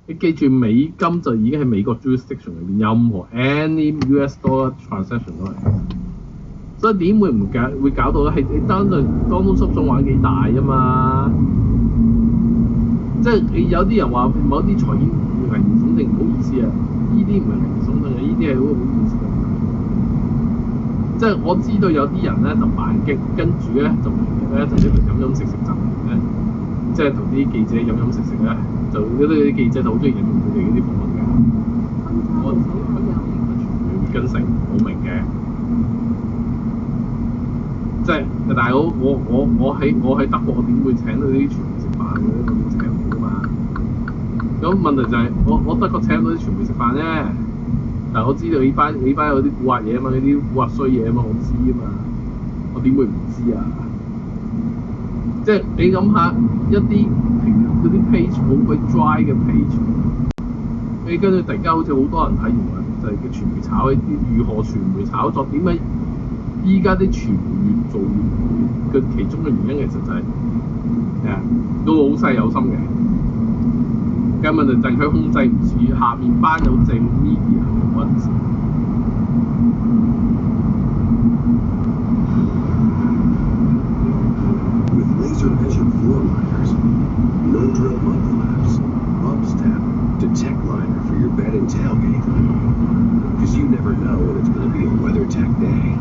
你記住美金就已經係美國 jurisdiction 裏邊，任何 any US dollar transaction 都係，所以點會唔會搞到咧？係你單純Donald Trump想玩幾大啊嘛？即係你有啲人話某啲財險危言聳聽，唔好意思啊，呢啲唔係危言聳聽嘅，呢啲係好現實嘅。即係我知道有啲人咧就扮激，跟住咧就平日咧就喺度飲食集團咧，即係同啲記者飲食咧，就嗰啲記者就好中意引用佢哋嗰啲訪問嘅。我傳媒會跟成，好明嘅。即係大佬，我喺德國，我點會請到啲傳媒食飯嘅？我點請唔到㗎嘛？咁問題就係、我德國請到啲傳媒食飯啫。但係我知道呢班有啲蠱惑嘢啊嘛，嗰啲蠱惑衰嘢啊嘛，我知啊嘛，我點會唔知啊？即係你諗下一啲嗰啲 page 好鬼 dry 嘅 page， 你跟住突然間好似好多人睇完就係叫傳媒炒呢啲如何傳媒炒作，點解依家啲傳媒越做越嘅其中嘅原因其實就係個老細有心嘅。嘅問題就係佢控制唔住下面班有正 media 嘅軍事。With laser vision floor liners, no drill mud flaps, bump step, detect liner for your bed and tailgate. Because you never know when it's going to be a WeatherTech day.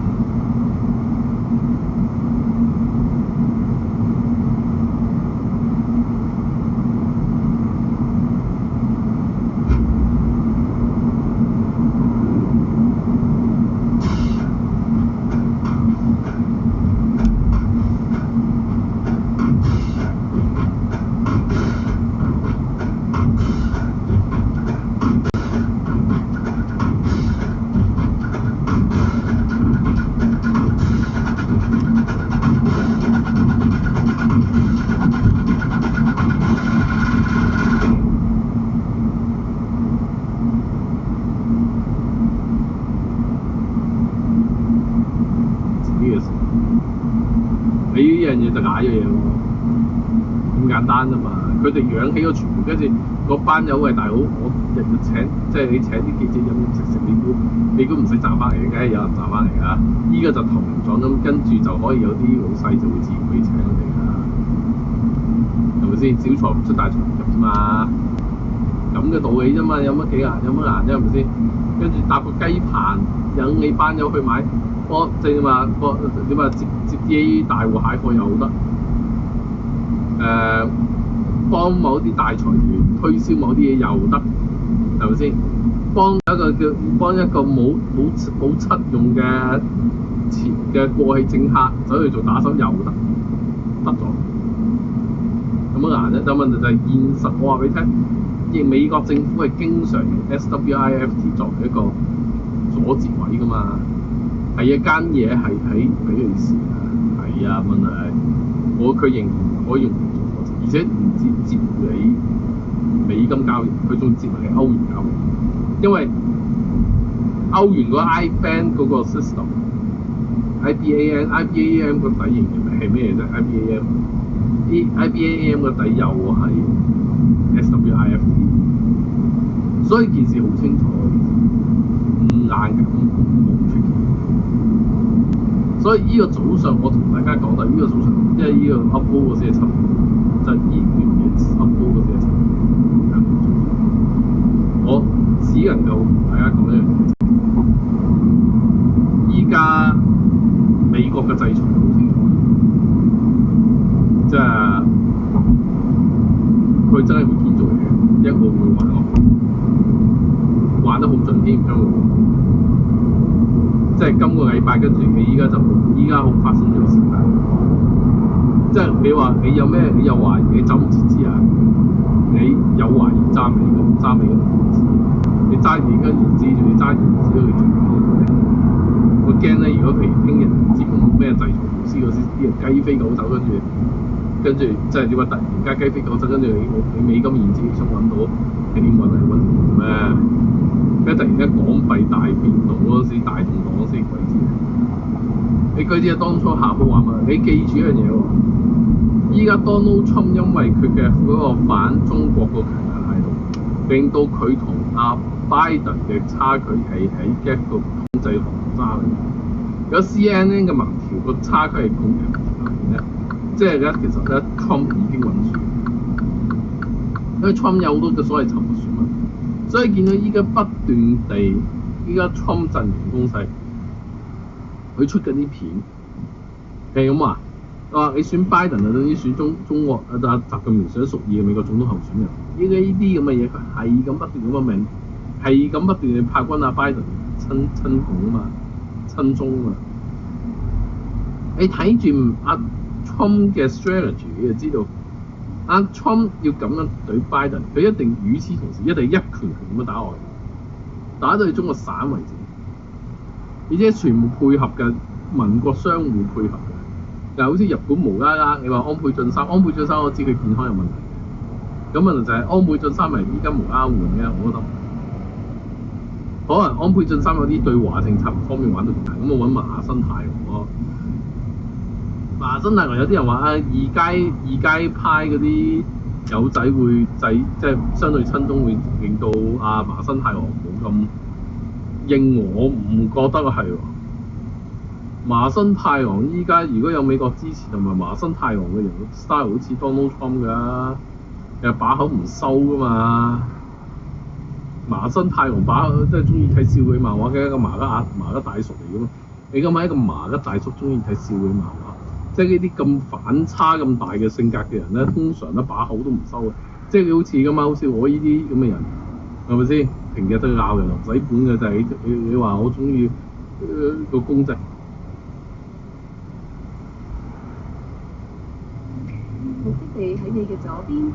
你呢樣嘢就假咗嘢喎，咁簡單啫嘛。佢哋養起個傳媒，跟住嗰班友喂大佬，我日日請，即係你請啲記者飲食，你估唔使賺翻嚟嘅，梗係有人賺翻嚟㗎。依家就投名狀咁，跟住就可以有啲老細就會自然會請佢哋㗎，係咪先？小財唔出大財唔入啫嘛，咁嘅道理啫嘛。有乜難啫？係咪先？跟住搭個雞棚引你班友去買。即係點啊？接啲大戶蟹貨又得，幫某啲大財團推銷某啲嘢又得，係咪先？幫一個冇七用嘅過氣政客走去做打手又得咗，咁乜難啫？但問題就係現實，我話俾你聽，亦美國政府係經常用 SWIFT 作為一個阻截位㗎嘛。係一間嘢係喺比利時啊，係啊，問題佢仍然可以用做貨，而且唔接你美金交易，佢仲接埋你歐元交易，因為歐元嗰 IBAN 嗰個 system，IBAN 個底型係咩啫 ？IBAN 個底又係 SWIFT， 所以件事好清楚，唔難咁冇出。所以呢個早上我同大家講啦，呢個早上因為呢個 upload 嗰時係7，就係呢段嘢 upload 嗰時係7。我只能夠同大家講一樣嘢，依家美國嘅制裁好清楚，即係佢真係會見做嘢，一個會玩落，玩得好盡添，將會。即係今個禮拜，跟住你依家好發生咗事啦。即係你話你有咩？你有懷疑，你走唔切知啊？你有懷疑揸美嘅唔知，你揸住跟住知住，你揸住唔知道你做咩？我驚咧，如果譬如聽日唔知用咩制裁措施嗰時，啲人雞飛狗走，跟住即係點解突然間雞飛狗走，跟住你美金現資想揾到，你點揾啊？揾唔到咩？突然間港幣大變動嗰時，大動盪嗰時，鬼知你鬼知啊！當初夏寶話嘛，你記住一樣嘢喎，依家 Donald Trump 因為佢嘅嗰個反中國個強硬態度，令到佢同阿拜登嘅差距係喺一個控制航渣裏面。有 CNN 嘅民調個差距係公平嘅，即係咧其實咧 Trump 已經穩輸，因為 Trump 有好多嘅所謂沉默選民，所以見到依家不斷地依家 Trump 陣營攻勢，佢出緊啲片係咁話。話你選拜登啊，等於選中國啊，習近平想屬意嘅美國總統候選人。依家呢啲咁嘅嘢，佢係咁不斷咁嘅命，係咁不斷地派軍啊拜登親共啊嘛，親中啊嘛。你睇住阿 Trump 嘅 strategy， 你就知道阿 Trump 要咁樣對拜登，佢一定與此同時一定一拳拳咁樣打落去，打到去中國散為止，而且全部配合嘅民國相互配合嘅。就好似日本無啦啦，你話安倍晉三我知佢健康有問題，咁問題就係安倍晉三係依家無啦啦換嘅，我覺得可能安倍晉三有啲對華政策方面玩到唔大，咁我揾麻生太郎咯。麻生太郎有啲人話啊，二階派嗰啲友仔會即係相對親中，會令到阿麻生太郎冇咁應我，唔覺得係喎。麻生太郎依家如果有美國支持同埋麻生太郎嘅人 style 好似 Donald Trump 㗎，其實把口唔收㗎嘛。麻生太郎把口即係中意睇笑佢漫畫嘅一個麻甩大叔嚟㗎嘛。你咁係一個麻甩大叔中意睇笑佢漫畫，即係呢啲咁反差咁大嘅性格嘅人咧，通常咧把口都唔收嘅。即係好似咁嘛，好似我呢啲咁嘅人係咪先？平日都鬧人唔使本嘅就係你話我中意個公仔。目的地喺你嘅左邊。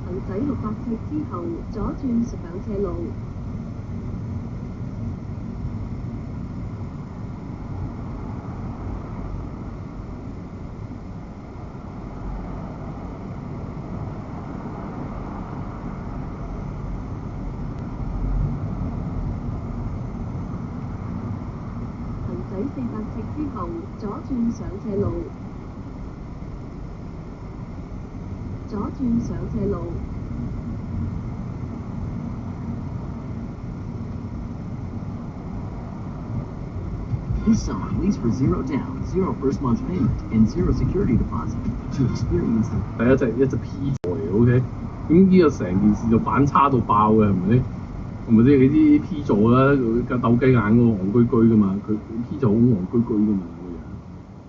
行駛600尺之後，左轉上斜路。行駛400尺之後，左轉上斜路。左轉上斜路。This summer, lease for zero down, zero first month payment, and zero security deposit to experience the 係一隻 P 座嚟 ，OK？ 咁呢個成件事就反差到爆嘅，係咪先？係咪先？你啲 P 座啦，佢鬥雞眼嗰個戇居居噶嘛，佢 P 座好戇居居噶嘛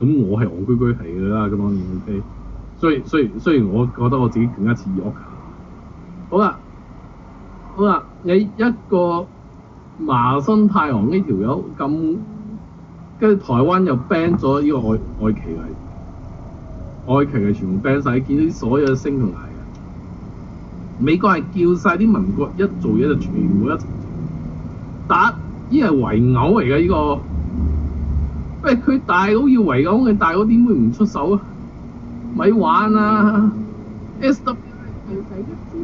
個人。咁我係戇居居係㗎啦，咁當然 OK。雖然我覺得我自己更加似 Yoka。好啦，你一個麻生太郎呢條友咁。跟住台灣又 ban 咗呢個愛奇藝，愛奇藝全部 ban 晒，見到啲所有星同埋嘅。美國係叫晒啲民國一做嘢就全部一齊做，打呢係圍毆嚟嘅呢個。喂，佢大佬要圍毆嘅大佬點會唔出手啊？咪玩啊 ！SW 行駛1000尺之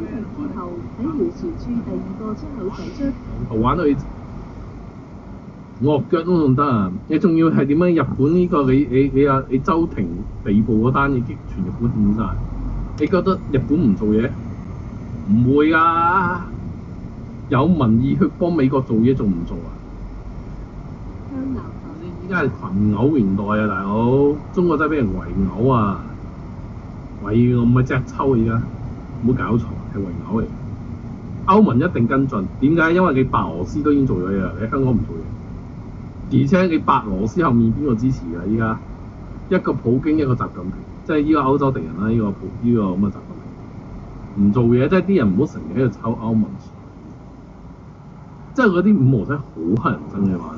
後，喺迴旋處第2個出口駛出。玩到你落腳都仲得啊！你仲要係點樣？日本呢個你周庭被捕嗰單嘢激全日本掂晒，你覺得日本唔做嘢？唔會㗎，有民意去幫美國做嘢，仲唔做啊？向南依家係群毆年代啊，大佬！中國真係俾人圍毆啊！圍毆唔係隻抽啊！而家唔好搞錯，係圍毆嚟。歐盟一定跟進，點解？因為你白俄羅斯都已經做咗嘢啦，你香港唔做嘢。而且你白俄羅斯後面邊個支持㗎？依家一個普京，一個習近平，即係依個歐洲敵人啦。呢個咁嘅習近平唔做嘢，即係啲人唔好成日喺度抽歐盟，即係嗰啲五毛仔好乞人憎嘅玩到。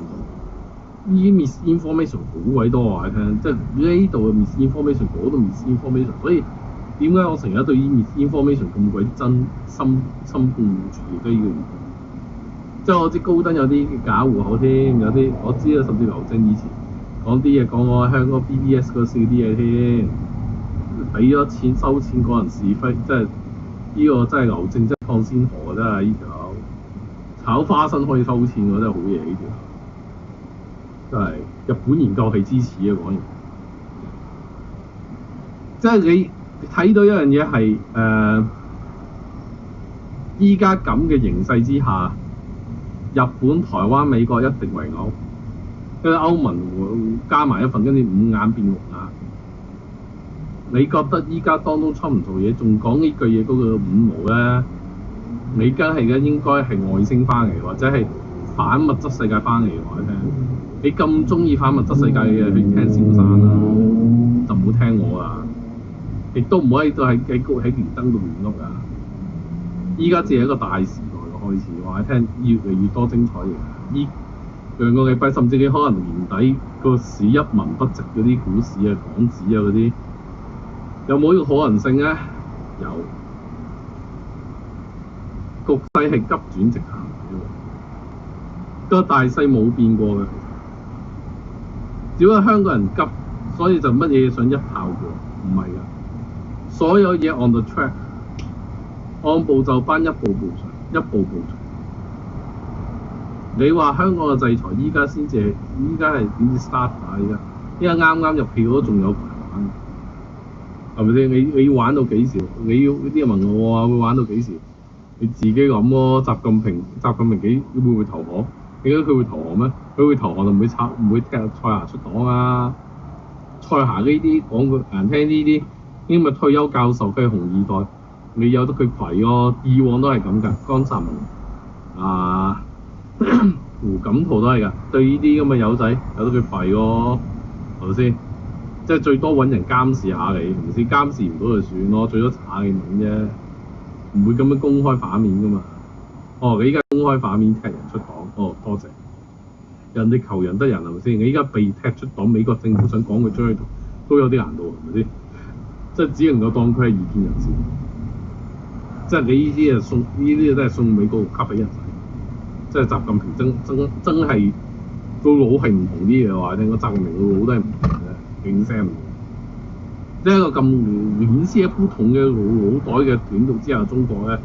呢啲 misinformation 好鬼多話你聽，即係呢度嘅 misinformation，嗰度 misinformation，所以點解我成日對於 misinformation 咁鬼憎深惡住嘅呢個原因？即係我知高登有啲假戶口添，有啲我知啊，甚至劉正以前講啲嘢講我香港 BBS 嗰少啲嘢添，俾咗錢收錢嗰人是非，即係呢個真係劉正真係放先河真係呢條友，炒花生可以收錢喎，真係好嘢呢條，真係日本研究係支持啊講完，即係你睇到一樣嘢係依家咁嘅形勢之下。日本、台灣、美國一定圍毆，跟住歐盟會加埋一份，跟住五眼變六眼。你覺得依家當中出唔做嘢，仲講呢句嘢嗰個五毛咧？你梗係嘅，應該係外星翻嚟，或者係反物質世界翻嚟話你聽。你咁中意反物質世界嘅嘢，去聽蕭生啦，就唔好聽我啊！亦都唔可以都喺連登度亂噏啊！依家只係一個大時代嘅開始，話你聽越嚟越多精彩嘢。依兩個禮拜，甚至你可能年底個市一文不值嗰啲股市啊、港紙啊嗰啲，有冇呢個可能性咧？有，局勢係急轉直下，個大勢冇變過嘅。只不過香港人急，所以就乜嘢想一炮過，唔係㗎。所有嘢 on the track。按部就班，一步步上，一步步上。你話香港嘅制裁依家先至係，依家係點知 start 啊？依家啱啱入票都仲有排玩，係咪先？你要玩到幾時？你要啲人問我話會玩到幾時？你自己諗咯。習近平會唔會投降？你覺得佢會投降咩？佢會投降就唔會踢蔡霞出黨啊！蔡霞呢啲講句難聽呢啲，因為退休教授佢係紅二代。你有得佢攜咯，以往都係咁㗎，江澤民啊、胡錦濤都係㗎，對呢啲咁嘅友仔有得佢攜咯，係咪先？即係最多揾人監視下你，唔係監視唔到就算咯，最多查你面啫，唔會咁樣公開反面㗎嘛。哦，你依家公開反面踢人出黨，哦多謝，人哋求人得人係咪先？你依家被踢出黨，美國政府想趕佢出去都有啲難度係咪先？即係只能夠當佢係異見人士。即係你呢啲啊送，呢啲都係送美國級俾人仔。即係習近平真係個腦係唔同啲嘅話，聽個習近平個腦都係唔同嘅，勁聲唔同。即係一個咁亂絲不統嘅腦袋嘅短度之下，中國咧，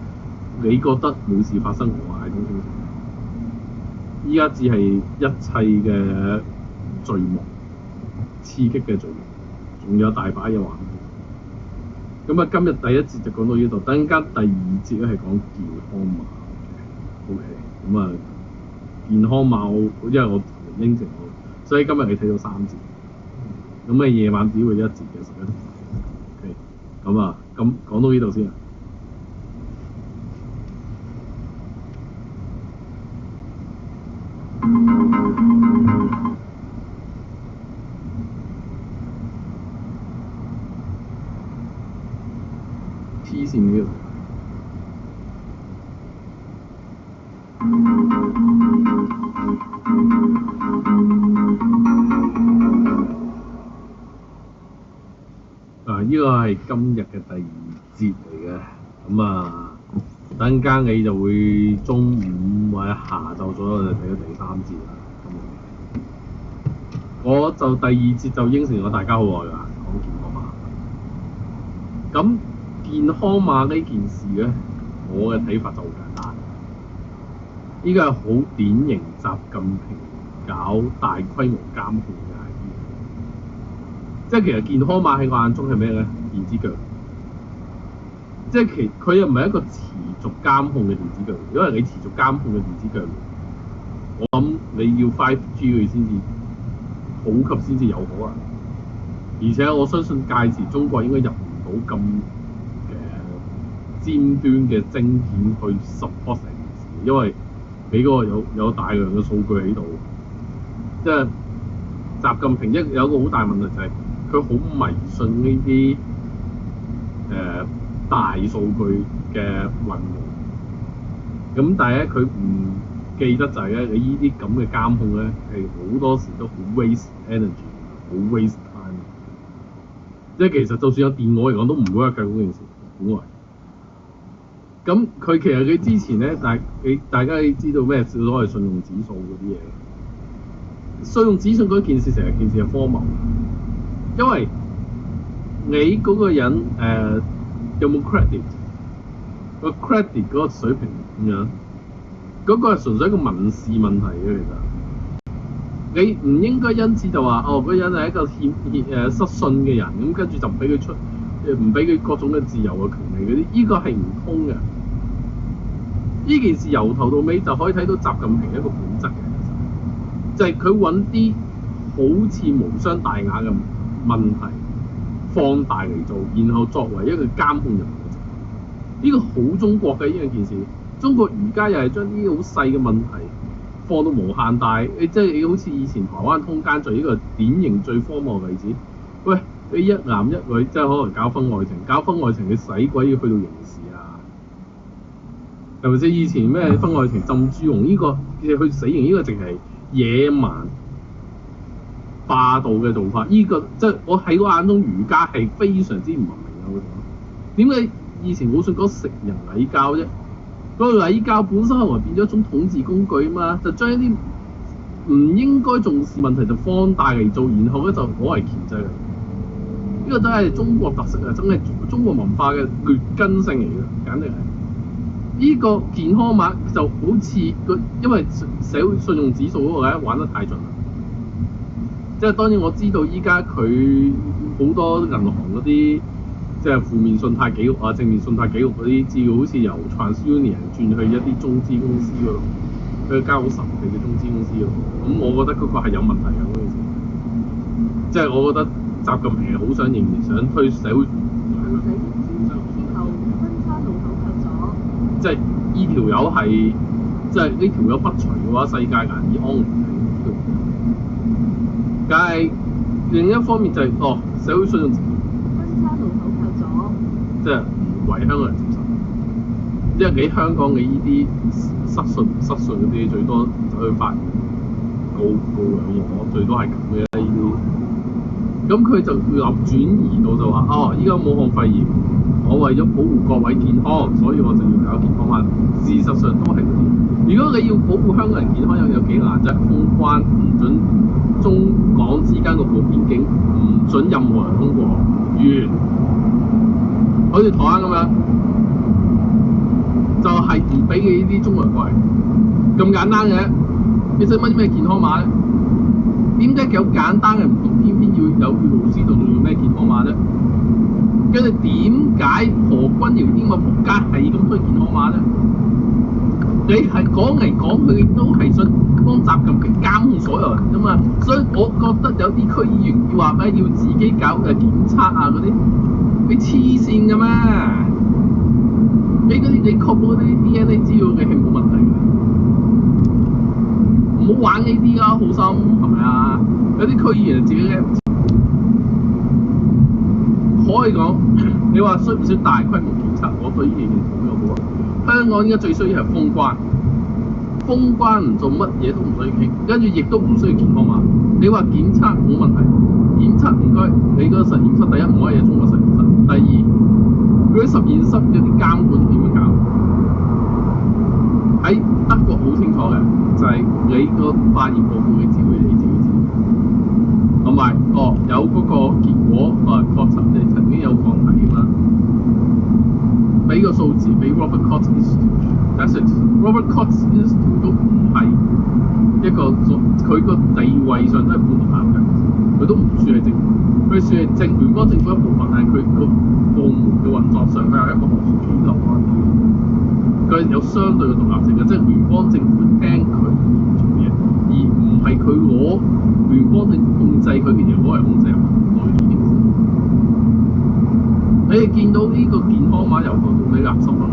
你覺得冇事發生，我係咁清楚。依家只係一切嘅序幕，刺激嘅序幕，仲有大把嘢玩。咁啊，今日第一節就講到呢度，等陣間第二節咧係講健康碼嘅 ，OK，咁啊，健康碼因為我應承我，所以今日你睇到3節，咁啊夜晚只會1節嘅11點 ，OK，咁啊，咁講到呢度先啊。黐線嘅。呢個係今日嘅第2節嚟嘅，咁啊，等陣間你就會中午或者下晝左右就睇到第3節啦。我就第2節就應承咗大家好耐啦，講健康碼。咁健康碼呢件事咧，我嘅睇法就好簡單。依個係好典型習近平搞大規模監控嘅 idea。即係其實健康碼喺我眼中係咩咧？電子腳。即係佢又唔係一個持續監控嘅電子腳，因為你持續監控嘅電子腳，我諗你要 5G 佢先至普及先至有可能。而且我相信屆時中國應該入唔到咁尖端嘅晶片去 support 成件事，因為你嗰個有大量嘅數據喺度。即係習近平有一個好大問題就係佢好迷信呢啲大數據嘅運用。咁但係咧佢唔記得就係咧，你呢啲咁嘅監控咧係好多時都好 waste energy， 好 waste time。即係其實就算有電腦嚟講都唔 work 嘅嗰件事，本來。咁佢其實佢之前咧，大家知道咩所謂信用指數嗰啲嘢？信用指數嗰件事成日件事係荒謬，因為你嗰個人有冇 credit， 個 credit 嗰個水平咁樣，嗰個係純粹一個民事問題嘅其實。你唔應該因此就話嗰個人係一個失信嘅人，咁跟住就唔俾佢出，唔俾佢各種嘅自由嘅權利嗰啲，呢個係唔通嘅。呢件事由頭到尾就可以睇到習近平一個本質嘅，就係佢揾啲好似無傷大雅嘅問題放大嚟做，然後作為一個監控人嘅。呢個好中國嘅呢樣件事，中國而家又係將啲好細嘅問題放到無限大，即係好似以前台灣通姦罪呢個典型最荒謬嘅例子。喂，你一男一女即係可能搞婚外情，你使鬼要去到刑事啊？係咪先？以前咩婚外情浸豬籠呢個去死刑，呢個淨係野蠻霸道嘅做法。呢個即係我喺我眼中儒家係非常之唔文明嘅。點解以前冇信講食人禮教啫？嗰個禮教本身係變咗一種統治工具啊嘛，就將一啲唔應該重視問題就放大嚟做，然後咧就攞嚟鉗制佢。呢個真係中國特色啊！真係中國文化嘅劣根性嚟嘅，簡直係。呢個健康碼就好似因為社會信用指數嗰個咧玩得太盡啦。即係當然我知道依家佢好多銀行嗰啲即係負面信貸記錄啊、正面信貸記錄嗰啲資料，好似由 TransUnion 轉去一啲中資公司嗰度，佢交好神秘嘅中資公司嗰度。咁我覺得嗰個係有問題嘅嗰件事。即係我覺得習近平係好想認同想推社會。即係呢條友係，即係呢條友不除嘅話，世界難以安寧。但係另一方面就係、社會信用，即係唔為香港人接受。因為喺香港嘅呢啲失信嗰啲，最多走去法院告兩我，最多係咁嘅呢啲。咁佢就立轉移到就話依家武漢肺炎，我為咗保護各位健康，所以我就要搞健康碼。事實上都係嗰啲。如果你要保護香港人健康，有幾難啫？封關唔準中港之間個邊境，唔準任何人通過，完。好似台灣咁樣，就係唔俾你呢啲中國人過嚟，咁簡單嘅。你使乜啲咩健康碼咧？點解咁簡單嘅唔偏偏要有老師度仲要咩健康碼啫？跟住點解何君堯呢個仆街係咁推健康碼咧？你係講嚟講去都係想幫習近平監控所有人啫嘛，所以我覺得有啲區議員要話咩要自己搞檢測啊嗰啲，你黐線嘅咩？你確保嗰啲 DNA 資料嘅係冇問題嘅。唔好玩呢啲啦，好心係咪啊？有啲區議員自己可以講，你話需唔需要大規模檢測？我對呢樣嘢好有保留。香港依家最需要係封關，封關唔做乜嘢都唔需要傾，跟住亦都唔需要健康碼。你話檢測冇問題，檢測唔該，你個實驗室第一唔可以係中國實驗室，第二佢啲實驗室嗰啲監管點樣搞？喺德國好清楚嘅，就係、是、你個化驗報告嘅資料你自己知，同埋有嗰個結果確診你曾經有抗體㗎嘛，俾個數字俾 Robert Koch Institute，that's it。Robert Koch Institute 都唔係一個佢個地位上都係半途而廢，佢都唔算係政府，佢算係聯邦政府一部分，但係佢個部門嘅運作上佢有一個學術機構啊。佢有相對嘅獨立性嘅，即係聯邦政府聽佢做嘢，而唔係佢攞聯邦政府控制佢嘅嘢攞嚟控制人民呢件事。你哋見到呢個健康碼由頭到尾垃圾啊！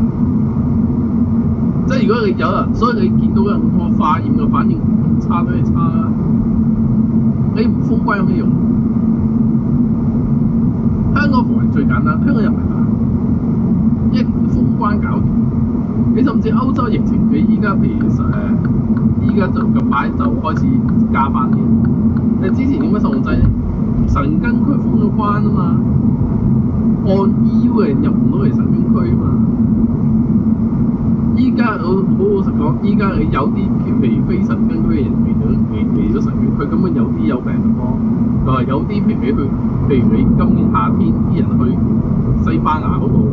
即係如果你有人，所以你見到人個化驗嘅反應咁差都係差啦。你唔封關有咩用？香港防疫最簡單，香港人民一封關搞掂。你甚至歐洲疫情，你依家譬如依家就近排就開始加翻啲。你之前點解受控制咧？神經區封咗關啊嘛，按 EU 嘅人入唔到嚟神經區啊嘛。家我好老實講，依家你有啲譬如非神經嗰啲人嚟咗神經，佢根本有啲有病咯。佢話有啲譬如你今年夏天啲人去西班牙嗰度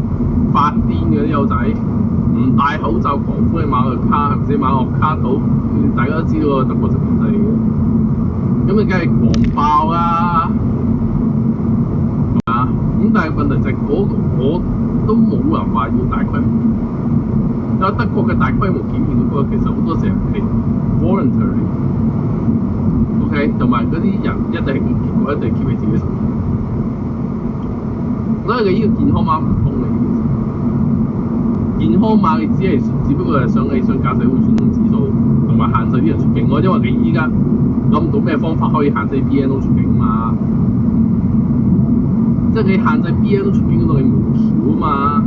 發癲嘅啲友仔，唔戴口罩狂歡去馬洛卡，係咪先？馬洛卡島大家都知道德國殖民地嘅，咁你梗係狂爆啦，係嘛？咁但係問題就係嗰度我都冇人話要大規模。有德國嘅大規模檢驗嗰個，其實好多時候係 voluntary，OK， 同埋嗰啲人一定係結果一定 keep 喺自己手上，所以你呢個健康碼唔通你，健康碼你只不過係想駕駛會酸指數同埋限制啲人出境咯，因為你依家諗唔到咩方法可以限制 BNO 出境嘛，即係你限制 BNO 出境嗰度你冇橋啊嘛。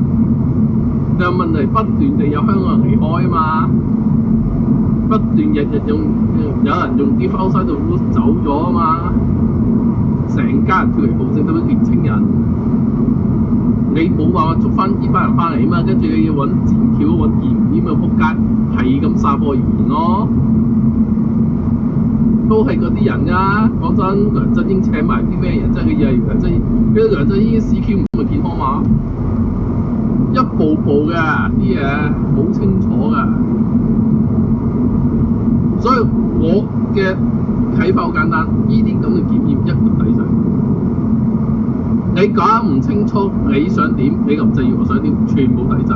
有問題不斷地有香港人離開啊嘛，不斷日有人用啲 outside 度走咗啊嘛，成家人脫離暴政都啲年青人，你冇辦法捉翻呢班人翻嚟啊嘛，跟住你要揾戰橋揾謠言咁啊仆街，係咁散播謠言咯，都係嗰啲人㗎。講真，梁振英請埋啲咩人？即係佢以為梁振英，佢梁振英 CQ 唔係健康碼。一步步嘅啲嘢好清楚嘅，所以我嘅睇法好簡單，呢啲咁嘅檢驗一律抵制。你講唔清楚你想點，你林鄭月娥想點，全部抵制。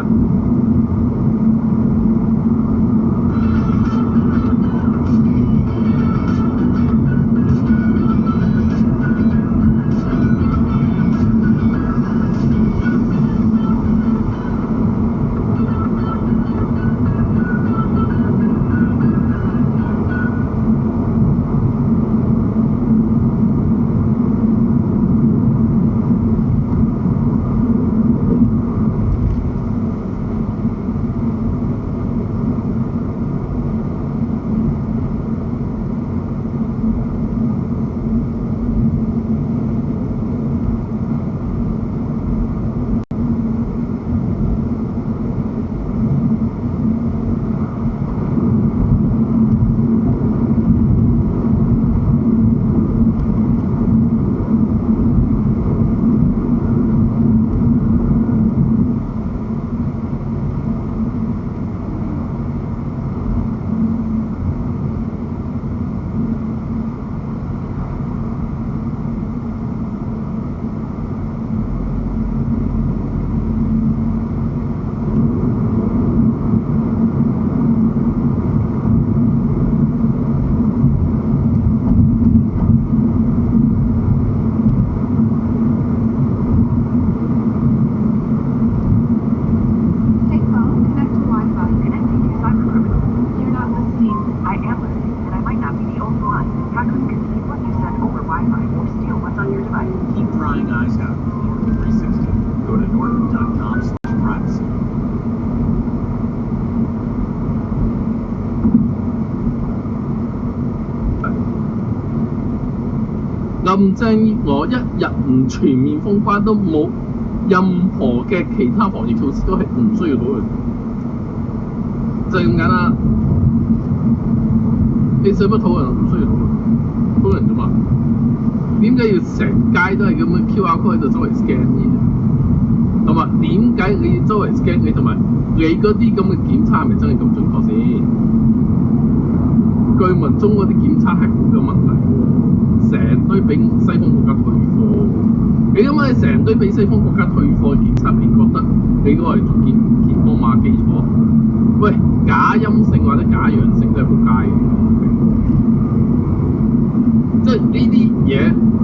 林鄭月娥一日唔全面封關都冇任何嘅其他防疫措施都係唔需要討論，就係咁簡單。你使乜討論？唔需要討論啫嘛。點解要成街都係咁嘅 QR code 喺度周圍 scan 嘅？同埋點解你要周圍 scan 你？同埋你嗰啲咁嘅檢測係咪真係咁準確先？據聞中嗰啲檢測係好有問題喎，成堆俾西方國家退貨。你諗下，你成堆俾西方國家退貨嘅檢測，你覺得你嗰個係做健康碼基礎？喂，假陰性或者假陽性都係仆街嘅。即係呢啲嘢，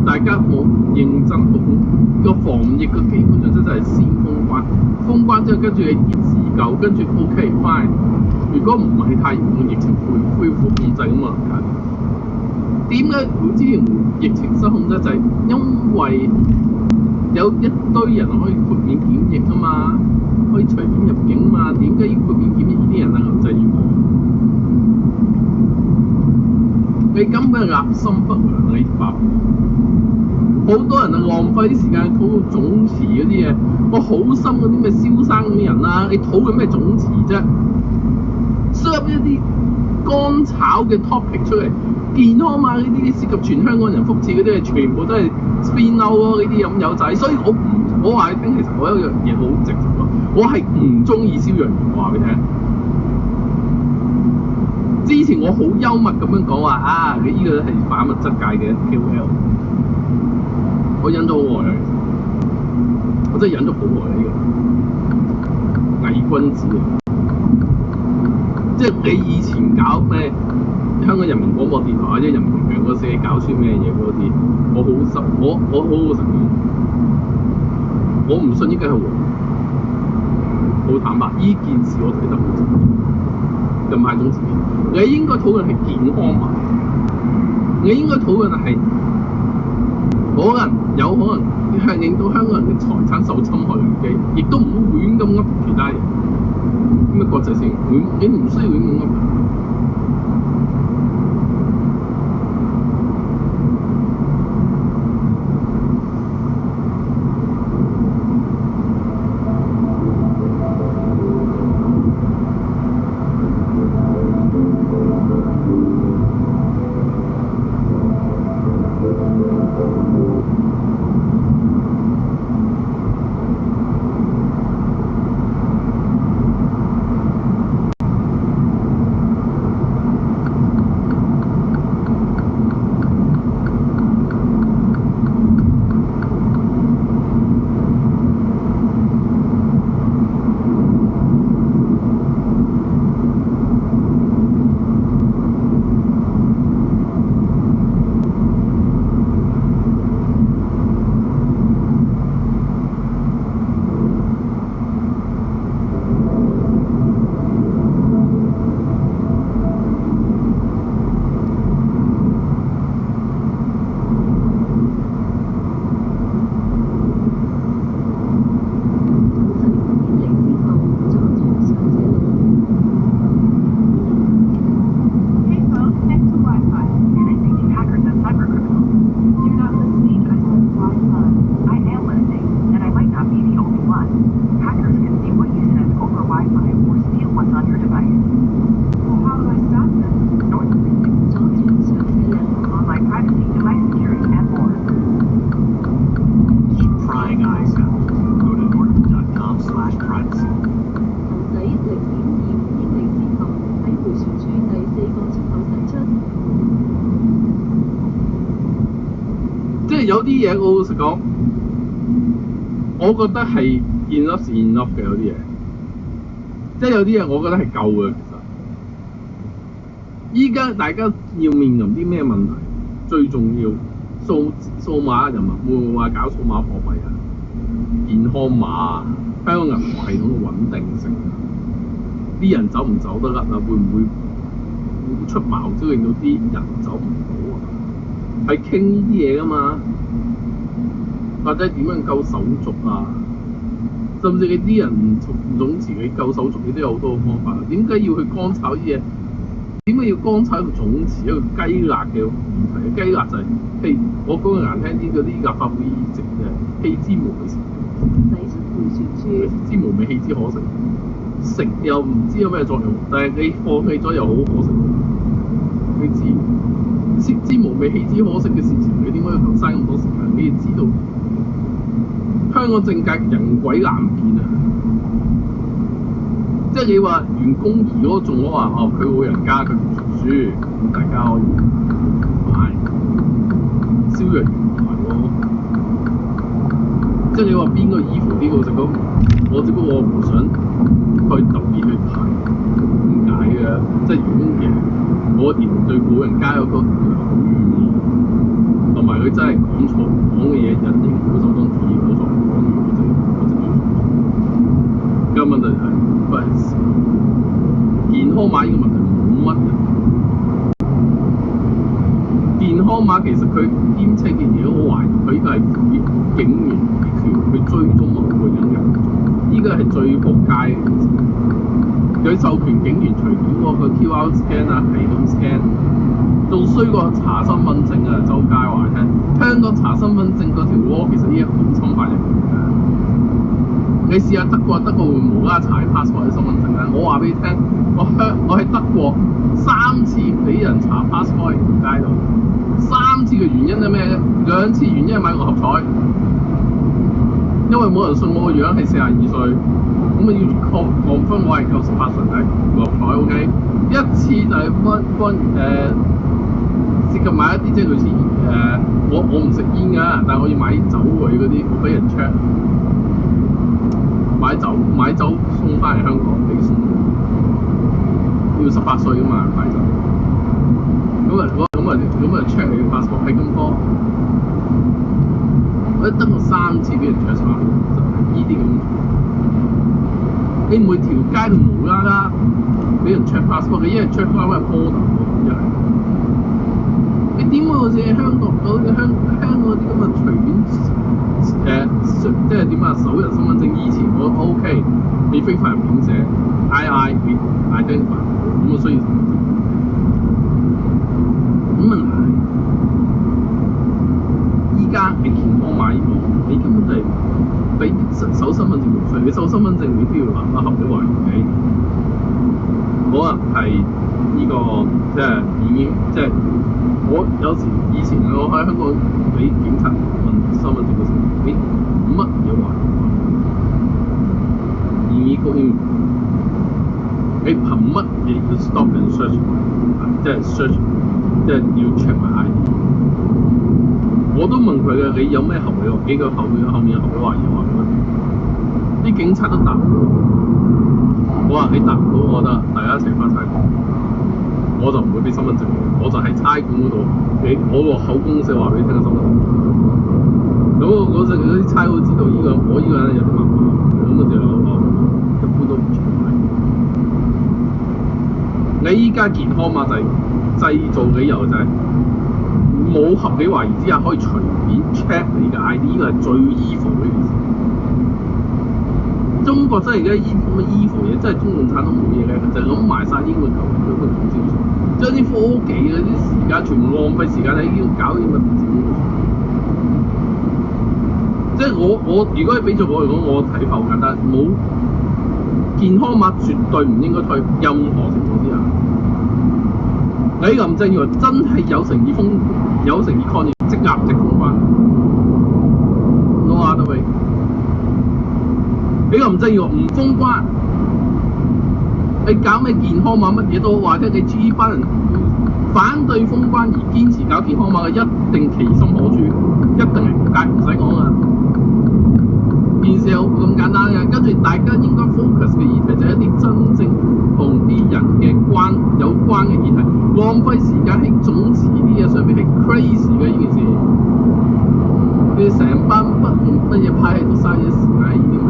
大家冇認真好個防疫嘅基本準則就係先封關，封關之後跟住你熱自救，跟住 OK fine。如果唔係太嚴重，疫情恢復控制咁啊？點解會之前疫情失控咧？就係因為有一堆人可以豁免檢疫啊嘛，可以隨便入境啊嘛。點解要豁免檢疫呢啲人啊？就係要你根本係立心不良，你白。好多人啊浪費啲時間討論總辭嗰啲嘢，我好心嗰啲咩蕭生嗰啲人啦，你討論咩總辭啫？輸入一啲乾炒嘅 topic 出嚟，健康碼呢啲涉及全香港人福祉嗰啲，全部都係 spin out 咯，呢啲咁友仔。所以我話你聽，其實我有一樣嘢好直接喎，我係唔中意蕭若元，我話俾你聽。之前我好幽默咁樣講話啊，你呢個係反物質界嘅 KOL， 我忍咗好耐啊，其實我真係忍咗好耐啊，呢個偽君子啊！即係你以前搞咩香港人民廣播電台或者人民名嗰時搞出咩嘢嗰啲，我好老實講，我唔信呢家係黃，好坦白，呢件事我睇得好清楚。近排總辭別，你應該討論係健康碼，你應該討論係有可能令到香港人嘅財產受侵害嘅危機，亦都唔好亂咁噏其他嘢。咩國際性，你唔需要亂咁噏。有啲嘢我老實講，我覺得係 enough 嘅有啲嘢，即係有啲嘢我覺得係夠嘅。其實依家大家要面臨啲咩問題？最重要數碼人民會唔會話搞數碼貨幣啊？健康碼啊？香港銀行系統嘅穩定性啊？啲人走唔走得甩啊？會唔會出茅招令到啲人走唔到啊？係傾呢啲嘢㗎嘛，或者點樣救手續啊？甚至你啲人唔總辭，你救手續，你都有好多方法。點解要去乾炒啲嘢？點解要乾炒一個總辭一個雞肋嘅議題？雞肋就係、譬如我講句難聽啲，嗰啲立法會議席嘅棄之無味，之無味棄之可惜，食又唔知有咩作用，但係你放棄咗又好可惜。你知食之無味棄之可惜嘅事情，你點解要嘥咁多時間？你要知道香港政界人鬼難辨啊！即係你話袁弓夷嗰個仲可話佢老人家佢唔讀書，咁大家可以買蕭若元牌咯。即係你話邊個依附呢個食講，我只不過我唔想去特別去排點解嘅，即係袁弓夷我連對老人家有個好怨言，同埋佢真係講錯講嘅嘢引起保守黨主義嗰種講語，我就要錯。個問題係健康碼呢個問題冇乜人。健康碼其實佢兼稱嘅嘢，我懷疑佢依個係警員權去追蹤某個人嘅，依個係最撲街嘅件事。佢授權警員隨便嗰個 QR scan 啊，系統 scan， 仲衰過查身份證啊！周街話你聽，香港查身份證嗰條 law 其實已經好侵犯人權㗎。你試下德國會無啦啦查 passport 啲身份證啊！我話俾你聽，我喺德國3次俾人查 passport 喺條街度，3次嘅原因係咩咧？2次原因係買六合彩，因為冇人信我個樣係42歲，咁啊要確分我係夠18歲係六合彩 OK。1次就係涉及買一啲即係類似我唔食煙㗎，但係我要買酒類嗰啲，我俾人 check。買酒送翻嚟香港俾送，要18歲㗎嘛買酒。咁啊 check 你嘅 passport 係咁多，我得過3次俾人 check 曬，就係呢啲咁。你每條街都無啦啦俾人 check passport 嘅，一係 check 翻係 border 喎，一係。你點會好似香港嗰啲咁嘅隨便即係點啊？搜人身份證以前我 OK， 你非法入境者 II identify 咁啊需要身份證。咁問題係，依家你健康碼呢個，你根本就係俾搜身份證無需，你搜身份證你都要合理懷疑，可能係呢個即係已經即係。我有時以前我喺香港俾警察問身份證嘅時候，你乜嘢話？移高英，你憑乜嘢要 stop and search？ 即係 search， 即係要 check 埋 ID。我都問佢嘅，你有咩後尾？幾個後面有後尾懷疑我乜？啲警察都答唔到。我話你答唔到，我覺得大家一齊翻差館。我就唔會俾身份證，我就喺差館嗰度俾我個口供寫話俾你聽嘅身份證。咁嗰啲差佬知道我呢個人有啲麻煩，咁我就一般都唔存在。你依家健康碼就係製造理由，就係冇合理懷疑之下可以隨便 check 你嘅 ID， 呢個係最 evil 嘅一件事。中國真係而家咁嘅 evil 嘢，真係中共產都冇嘢咧，就係諗埋晒呢個舊咁嘅總招數，將啲科技嗰啲時間全部浪費時間喺呢度搞啲咁嘅招數。即係我如果係俾咗我嚟講，我睇法好簡單，冇健康碼絕對唔應該退，任何情況之下。你林鄭月娥真係有誠意抗疫，即立即封關。No other way。你林鄭月娥唔封關，你搞咩健康碼乜嘢都好，或者你呢班人反對封關而堅持搞健康碼嘅，一定其心可誅，一定係仆街，唔使講啊！件事好咁簡單嘅，跟住大家應該 focus 嘅議題就係一啲真正同啲人嘅有關嘅議題，浪費時間喺總辭啲嘢上面係 crazy 嘅呢件事。佢哋成班乜嘢派系都嘥咗時間喺呢啲地方。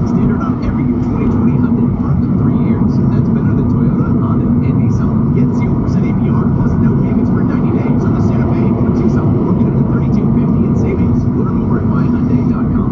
Standard on every new 2020 Hyundai for up to 3 years. That's better than Toyota, Honda, and Nissan. Get 0% APR plus no payments for 90 days on the Santa Fe or Tucson. Or get up to $32.50 in savings. Learn more at myhyundai.com.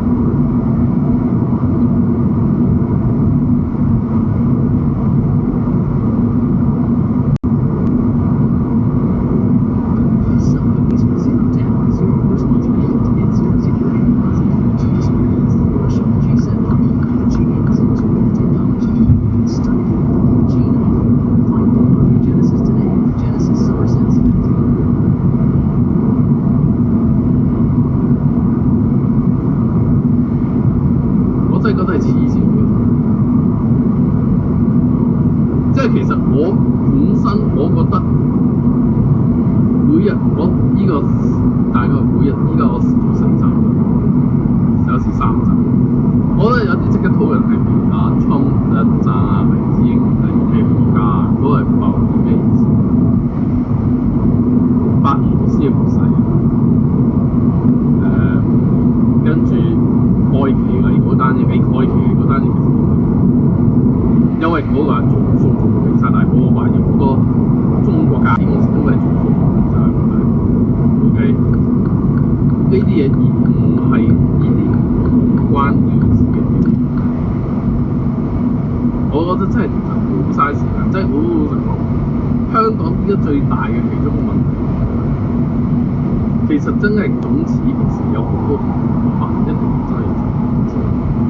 最大嘅其中一個問題，其實真係總此其實有好多法一定真係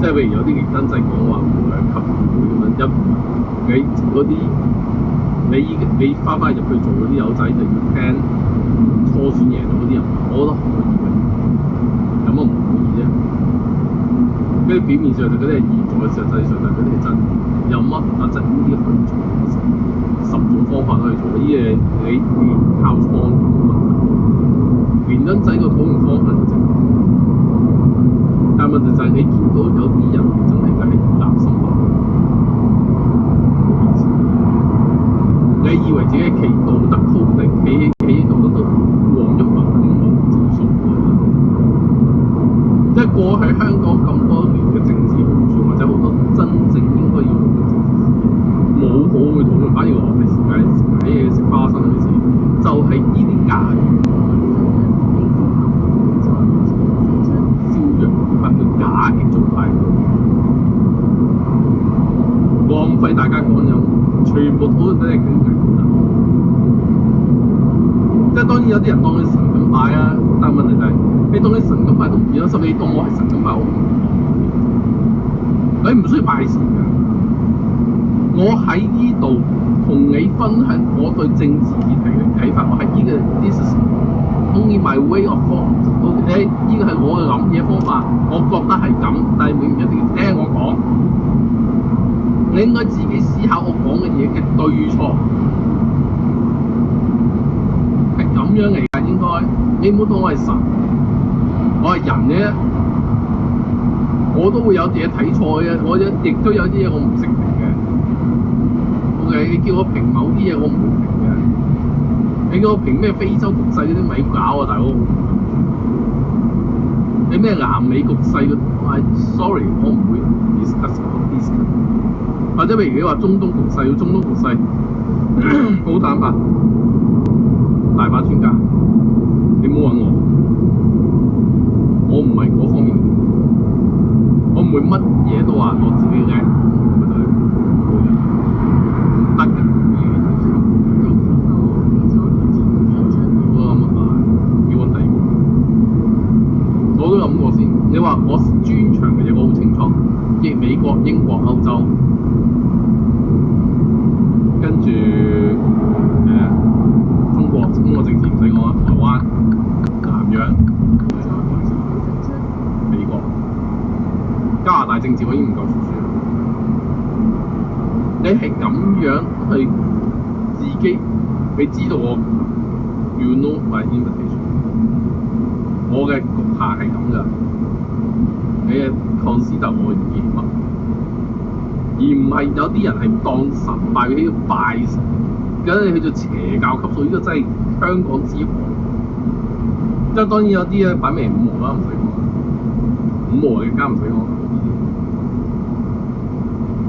即係譬如有啲認真制講話2級議會咁樣，你嗰啲你翻入去做嗰啲友仔就要聽初選贏咗嗰啲人，我覺得可以嘅，咁我唔可以啫。跟住表面上就嗰啲係現在，實際上就嗰啲係真，有乜啊？即係呢啲可以做10種方法都可以做，呢嘢你靠倉冇問題。原因制個討論方法就正，但係問題就係你見到有啲人真係佢係立心話，你以為自己企道德高地，企道德都黃毓民嗰啲冇招數㗎，即係過去香港咁多年嘅政治互轉，或者好多真正應該要用嘅政治事件，冇好去討論，反而我哋食嘢食花生嗰啲事，就係呢啲假嘅。叫假嘅做法，浪費大家講有，全部討論都係經濟討論。即係當然有啲人當你神咁拜啊，但係問題就係、你當你神咁拜都唔見咗，甚至你當我係神咁拜，我唔你唔需要拜神㗎。我喺呢度同你分享我對政治議題嘅睇法，我係呢個 this is only my way of thought。呢個係我嘅諗嘢方法，我覺得係咁，但係你唔一定要聽我講。你應該自己思考我講嘅嘢嘅對錯，係咁樣嚟㗎。應該你唔好當我係神，我係人啫，我都會有啲嘢睇錯嘅，我亦都有啲嘢我唔識評嘅。OK， 你叫我評某啲嘢我唔會評嘅。你叫我評咩非洲局勢嗰啲咪搞啊，大佬！你咩南美局勢嗰啲 ，sorry， 我唔會 discuss 或者譬如你話中東局勢，中東局勢好坦白，大把專家，你唔好揾我，我唔係嗰方面嘅，我唔會乜嘢都話我自己叻，咪就係唔得嘅。我都諗過先，你話我專長嘅嘢我好清楚，亦美國、英國、歐洲，跟住中國政治唔使講啦，台灣、南洋、美國、加拿大政治我已經唔夠熟悉。你係咁樣去自己，你知道我 you know my invitation。我嘅局限係咁㗎，你嘅 consider 我而乜，而唔係有啲人係當神拜佢喺度拜神，咁你去做邪教級數，呢個真係香港之禍。即係當然有啲咧擺明5毛啦，唔使講，5毛嘅更加唔使講。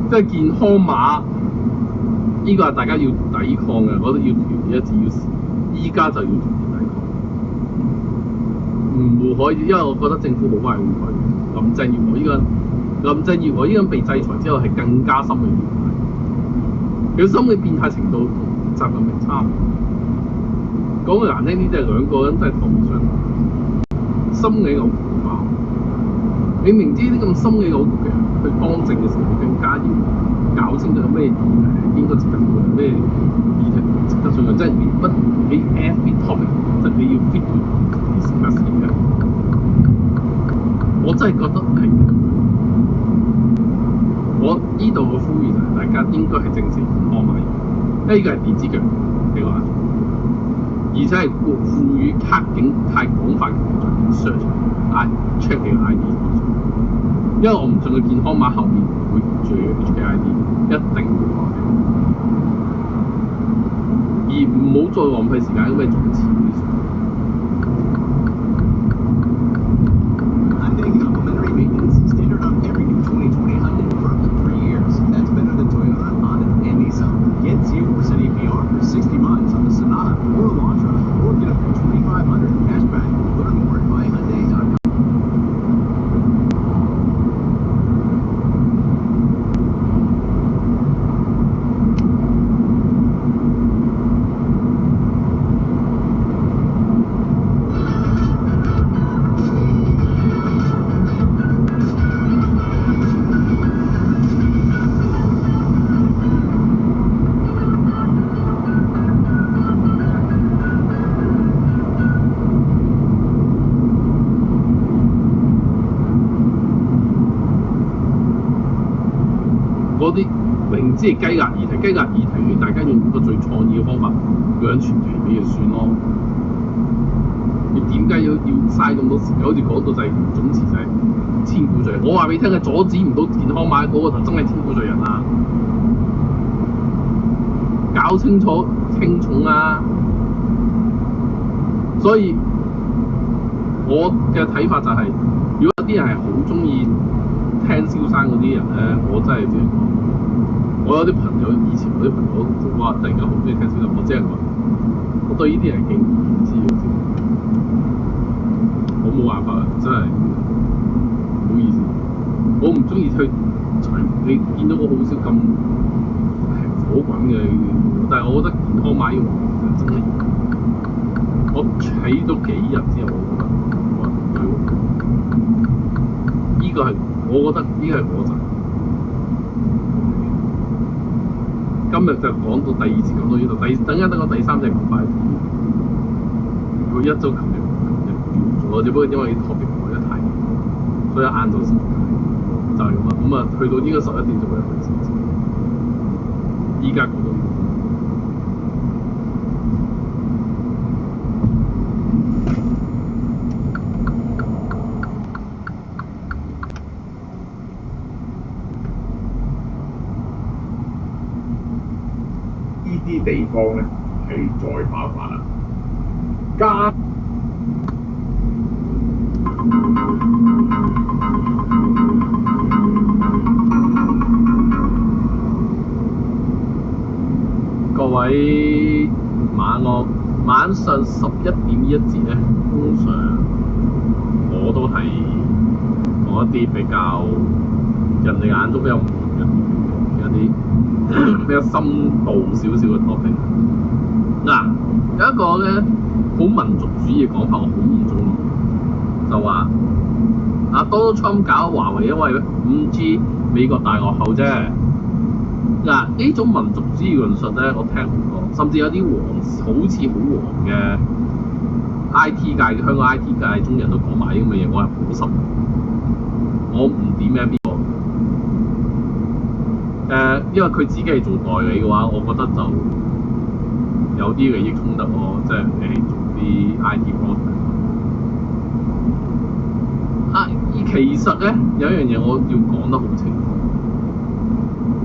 即係健康碼，呢個係大家要抵抗嘅，我覺得要團結一致，依家就要團結抵抗。唔可以，因為我覺得政府冇關係會佢。林鄭月娥依個被制裁之後係更加心理變態，佢心理變態程度同習近平差唔多。講句難聽啲，即係兩個人真係同唔上，心理有腐化。你明知啲咁心理有毒嘅人去當政嘅時候，你更加要搞清楚有咩應該值得討論，咩議題值得討論，即係你 every topic 就你要 fit to discuss 嘅。我真係覺得係，我呢度嘅呼籲就係大家應該係正視健康碼，因為呢個係電子腳俾我而且係賦予卡境太廣泛嘅 search check 你嘅 ID， 因為我唔信佢健康碼後面會住 HKID， 一定會講嘅，而唔好再浪費時間咁嘅種詞。Complimentary maintenance standard on every new 2020 Hyundai for up to 3 years. That's better than Toyota, Honda, and Nissan. Get 0% APR for 60 months on the Sonata or Elantra, or get up to $2,500 cash back. Learn more at myhyundai.com. 只係雞壓議題，雞壓議題大家用一個最創意嘅方法養傳奇俾就算咯。你點解要嘥咁多時間？好似講到就係總詞就係千古罪人。我話俾你聽嘅，阻止唔到健康碼嗰個就真係千古罪人啦。搞清楚輕重啊！所以我嘅睇法就係、是，如果啲人係好中意聽蕭生嗰啲人咧，我真係只係講，我有啲朋友以前我啲朋友話突然間好中意聽蕭生，我只係話，我對呢啲人敬而遠之嘅，我冇辦法，真係唔好意思，我唔中意去隨你見到我好少咁火滾嘅，但係我覺得健康碼呢個真係，我睇咗幾日之後，我覺得呢個係我覺得呢個係我就今日就講到第二節講到呢度，等陣等我第三隻講快啲。如果一早琴日完咗，只不過因為 topic 改得太多，所以晏晝時間就係咁啦。咁啊，去到呢個11點就會有第四節。依家講到呢度。呢啲地方咧係再麻煩啦。各位晚上11點呢一節咧，通常我都係講一啲比較人哋眼中比較唔同嘅一啲比較深度少少嘅 topic。嗱，有一個咧好民族主義嘅講法，我好唔中意，就話Donald Trump 搞華為，因為 5G 美國大落後啫。嗱，呢種民族主義論述咧，我聽好多，甚至有啲好似好黃嘅 IT 界嘅香港 IT 界中人都講埋呢咁嘅嘢，我係好心，我唔點名邊個。因為佢自己係做代理嘅話，我覺得就有啲利益衝突咯，即係你做啲 IT product。其實咧有一樣嘢我要講得好清楚。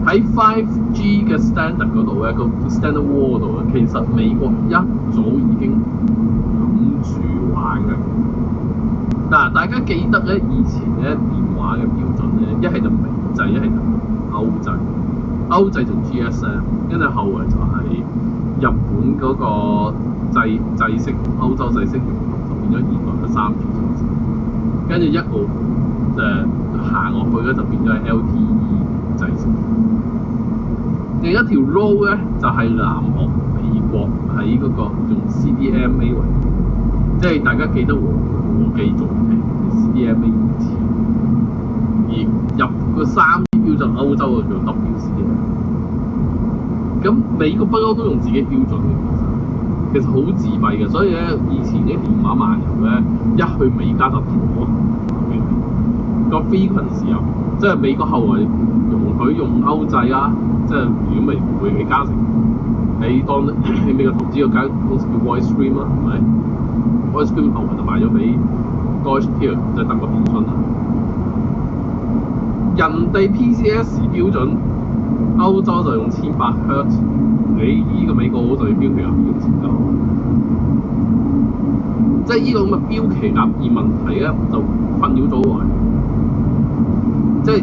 喺 5G 嘅 standard 嗰度咧，個 standard wall 度咧，其實美國一早已經諗住玩嘅。嗱，大家記得咧，以前咧電話嘅標準咧，一係就美製，一係就歐製。歐製就 GSM， 跟住後來就係日本嗰個制式，歐洲制式融合就變咗現代嘅3G 制式。跟住一路行落去咧，就變咗係 LTE 制式。另一條 road 咧就係南韓美國喺嗰個用 CDMA 為，即係大家記得和記做嘅 CDMA 2，而入個3G 標準歐洲就叫 WCDMA。咁美國不嬲都用自己標準嘅，其實好自閉嘅，所以咧以前啲電話漫遊咧一去美加就斷咗個 frequency 又，即係美國後來容許用歐製啦，即係如果唔會俾加成，你當喺美國投資個間公司叫 VoiceStream 啦，係咪 ？VoiceStream 後來就賣咗俾 Deutsche Telekom，即係德國電信啦。人哋 PCS 標準，歐洲就用1800赫茲，你依個美國佬就要標奇立異用1900，即係依個咁嘅標奇立異問題咧，就困擾咗我。即係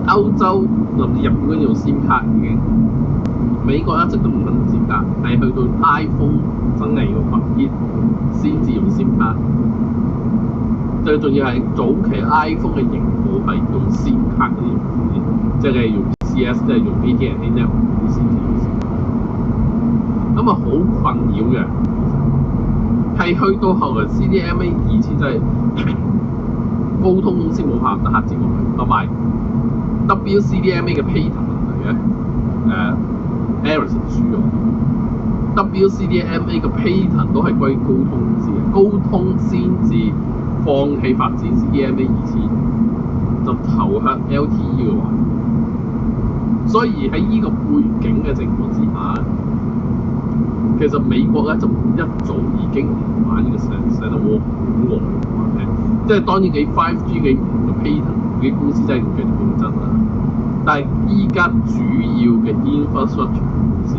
歐洲甚至日本嗰啲用 SIM 卡已經，美國一直都唔肯用 SIM 卡，係去到 iPhone 真係要發熱先至用 SIM 卡。最重要係早期 iPhone 嘅型號係用 SIM 卡嗰啲，即係用 CS， 即係用 AT&T Network 嗰啲先至用 SIM 卡。咁啊好困擾嘅，係去到後來 CDMA 以前真係高通公司冇拍得黑字過去，同埋 WCDMA 嘅 patent 問題嘅，Ericsson 輸咗。WCDMA 嘅 patent 都係歸高通公司嘅，高通先至放棄發展 CDMA 2000，就投向 LTE 嘅話。所以喺呢個背景嘅情況之下，其實美國咧就一早已經唔玩呢個成個 war 好耐嘅，即係當然你 5G 嘅唔同嘅 patent 啲公司真係繼續競爭啦。但係依家主要嘅 infrastructure 公司，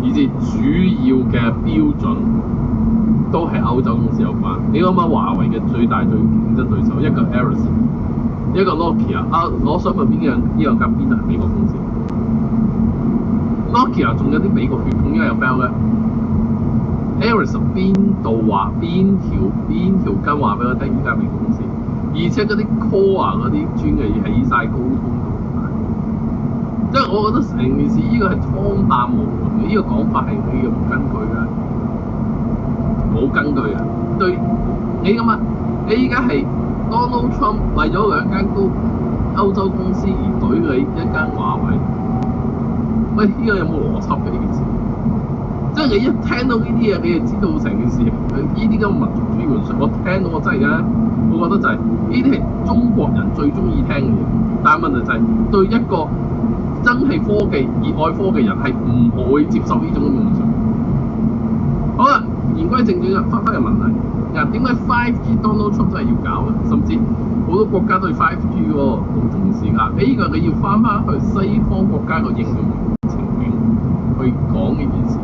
以至主要嘅標準都係歐洲公司有關。你諗下華為嘅最大競爭對手，一個 Ericsson， 一個 Nokia 啊，我想問邊間係美國公司 ？Nokia 仲有啲美國血統，因為有 Bell 嘅。Ericsson 邊度話邊條筋話俾我聽，依家美國公司，而且嗰啲 core 啊嗰啲專利喺晒高通度。即係我覺得成件事呢個係荒誕無倫嘅，呢個講法係你冇根據嘅，冇根據嘅。對你咁啊，你依家係 Donald Trump 為咗兩間歐洲公司而懟你一間華為，喂，呢個有冇邏輯嘅呢件事？即係你一聽到呢啲嘢，你就知道成件事呢啲咁嘅民族主義論述，我聽到我真係嘅，我覺得就係呢啲係中國人最中意聽嘅嘢。但係問題就係對一個真係科技、熱愛科技人係唔會接受呢種咁嘅論述。好啦，言歸正傳嘅翻嘅問題，點解 5G Donald Trump 真係要搞咧？甚至好多國家對 5G 喎好重視㗎。呢個你要翻去西方國家個應用情景去講呢件事，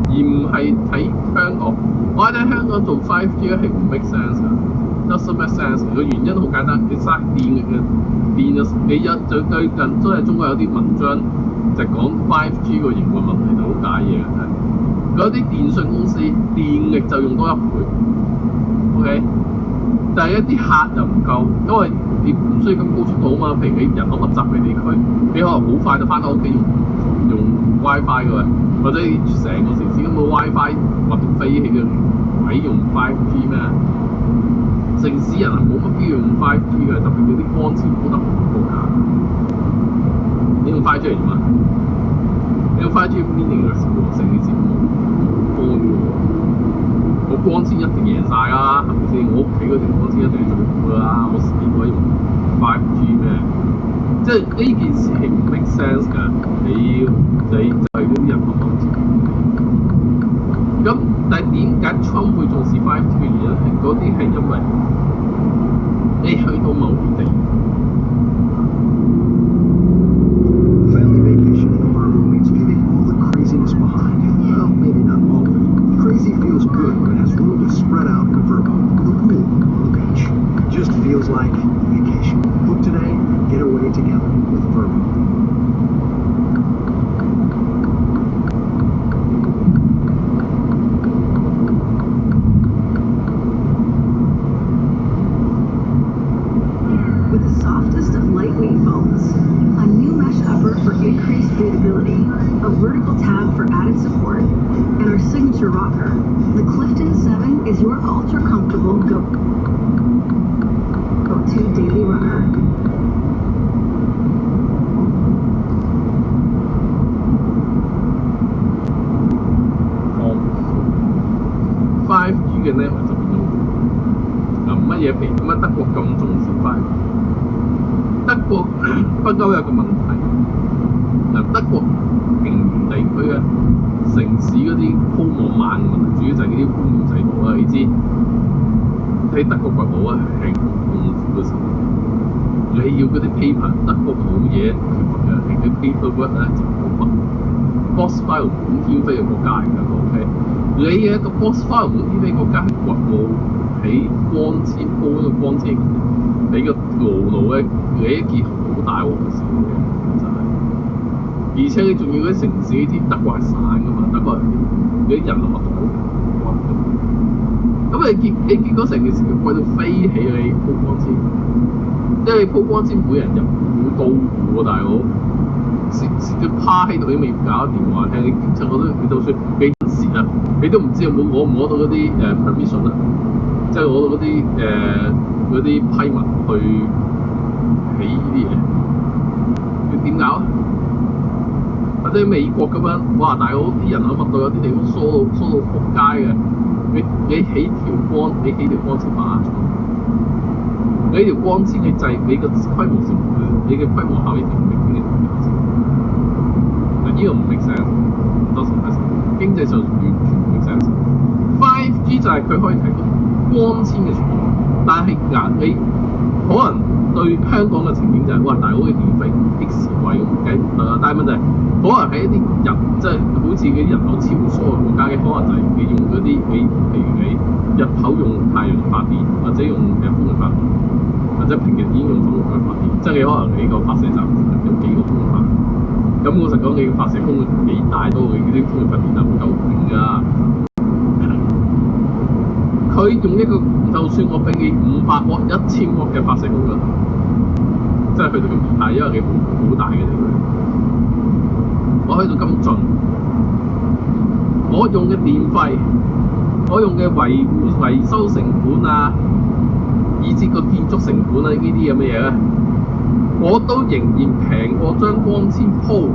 而唔係睇香港。我喺香港做 5G 咧係唔 make sense 㗎。doesn't make sense。個原因好簡單，你嘥電嘅電啊！你最近真係中國有啲文章就講 5G 個營運問題就好解嘢嘅，嗰啲電信公司電力就用多1倍 ，OK？ 但係一啲客又唔夠，因為你唔需要咁高速度啊嘛。譬如你人口密集嘅地區，你可能好快就翻到屋企用 WiFi 嘅，或者你成個城市咁嘅 WiFi 密到飛起嘅，鬼用 5G 咩？城市人係冇乜必要用 5G 嘅，特別嗰啲光纖鋪得好高價。你用 5G 嚟做乜？你用 5G meaningless 喎，成件事冇光嘅喎。我光纖一定贏晒啦，係咪先？我屋企嗰條光纖一定係最好㗎啦，我點可以用 5G 咩？即係呢件事係唔 make sense 㗎。你就係嗰啲人口密集。咁但係點解 Trump 會重視 5G 嘅原因係嗰啲係因為你去到某啲地。Family vacation in the Vermont means leaving all the craziness behind. Well, maybe not all of it. Crazy feels good when it has room to spread out in Vermont with a pool on the beach. Just feels like vacation. Book today, get away together with Vermont. With the softest of lightweight phones, a new mesh upper for increased breathability, a vertical tab for added support, and our signature rocker, the Clifton 7 is your ultra-comfortable go-to daily runner. 5G 嘅 network 就變咗乜嘢？譬如點解德國咁重視 5G？ 德國不嬲有個問題，德國平原地區嘅城市嗰啲鋪網慢嘅問題，主要就係嗰啲官僚制度啦。你知喺德國掘路啊係好痛苦嘅事，你要嗰啲 paper， 德國冇嘢嘅，係啲 paperwork 咧就好密。box file 滿天飛嘅國家嚟㗎，OK？ 你嘅一個 box file 滿天飛國家係掘路喺光纖鋪嗰個光纖，你個路咧，你一件好大鑊嘅事嚟嘅，真係。而且你仲要嗰啲城市呢啲德國係散㗎嘛，德國你啲人口密度好屈㗎。咁你結果成件事貴到飛起你鋪光纖，即係你鋪光纖每人入戶到戶喎，大佬。蝕到趴喺度你未搞電話聽，你其實我都你就算俾蝕啊，你都唔知有冇攞唔攞到嗰啲permission 啊，即係攞到嗰啲批文去起呢啲嘢，你點搞啊？或者美國咁樣，哇大佬啲人口密度有啲地方疏到仆街嘅，你起條光纖馬場，你條光纖你制你個規模成本，你嘅規模效益係明顯嘅。呢個唔 make sense，多數唔 make sense，經濟上完全唔 make sense。5G 就係佢可以提供光纖嘅傳輸，但係你可能對香港嘅情景就係、哇大佬嘅電費 X 貴咁計，但係問題可能喺一啲人即係好似嗰啲人口超疏嘅國家嘅，可能就係你用嗰啲譬如你日頭用太陽發電，或者用風力發電，或者平日已經用風力去發電，即係你可能你個發射站有幾個風力發電。咁老實講，你嘅發射功率幾大都你啲風力發電站唔夠勁㗎。佢用一個就算我俾你500瓦、1000瓦嘅發射功率，即係去到咁變態，因為你好大嘅地區，我去到咁盡，我用嘅電費，我用嘅維修成本啊，以至個建築成本啊呢啲咁嘅嘢咧，我都仍然平過將光纖鋪。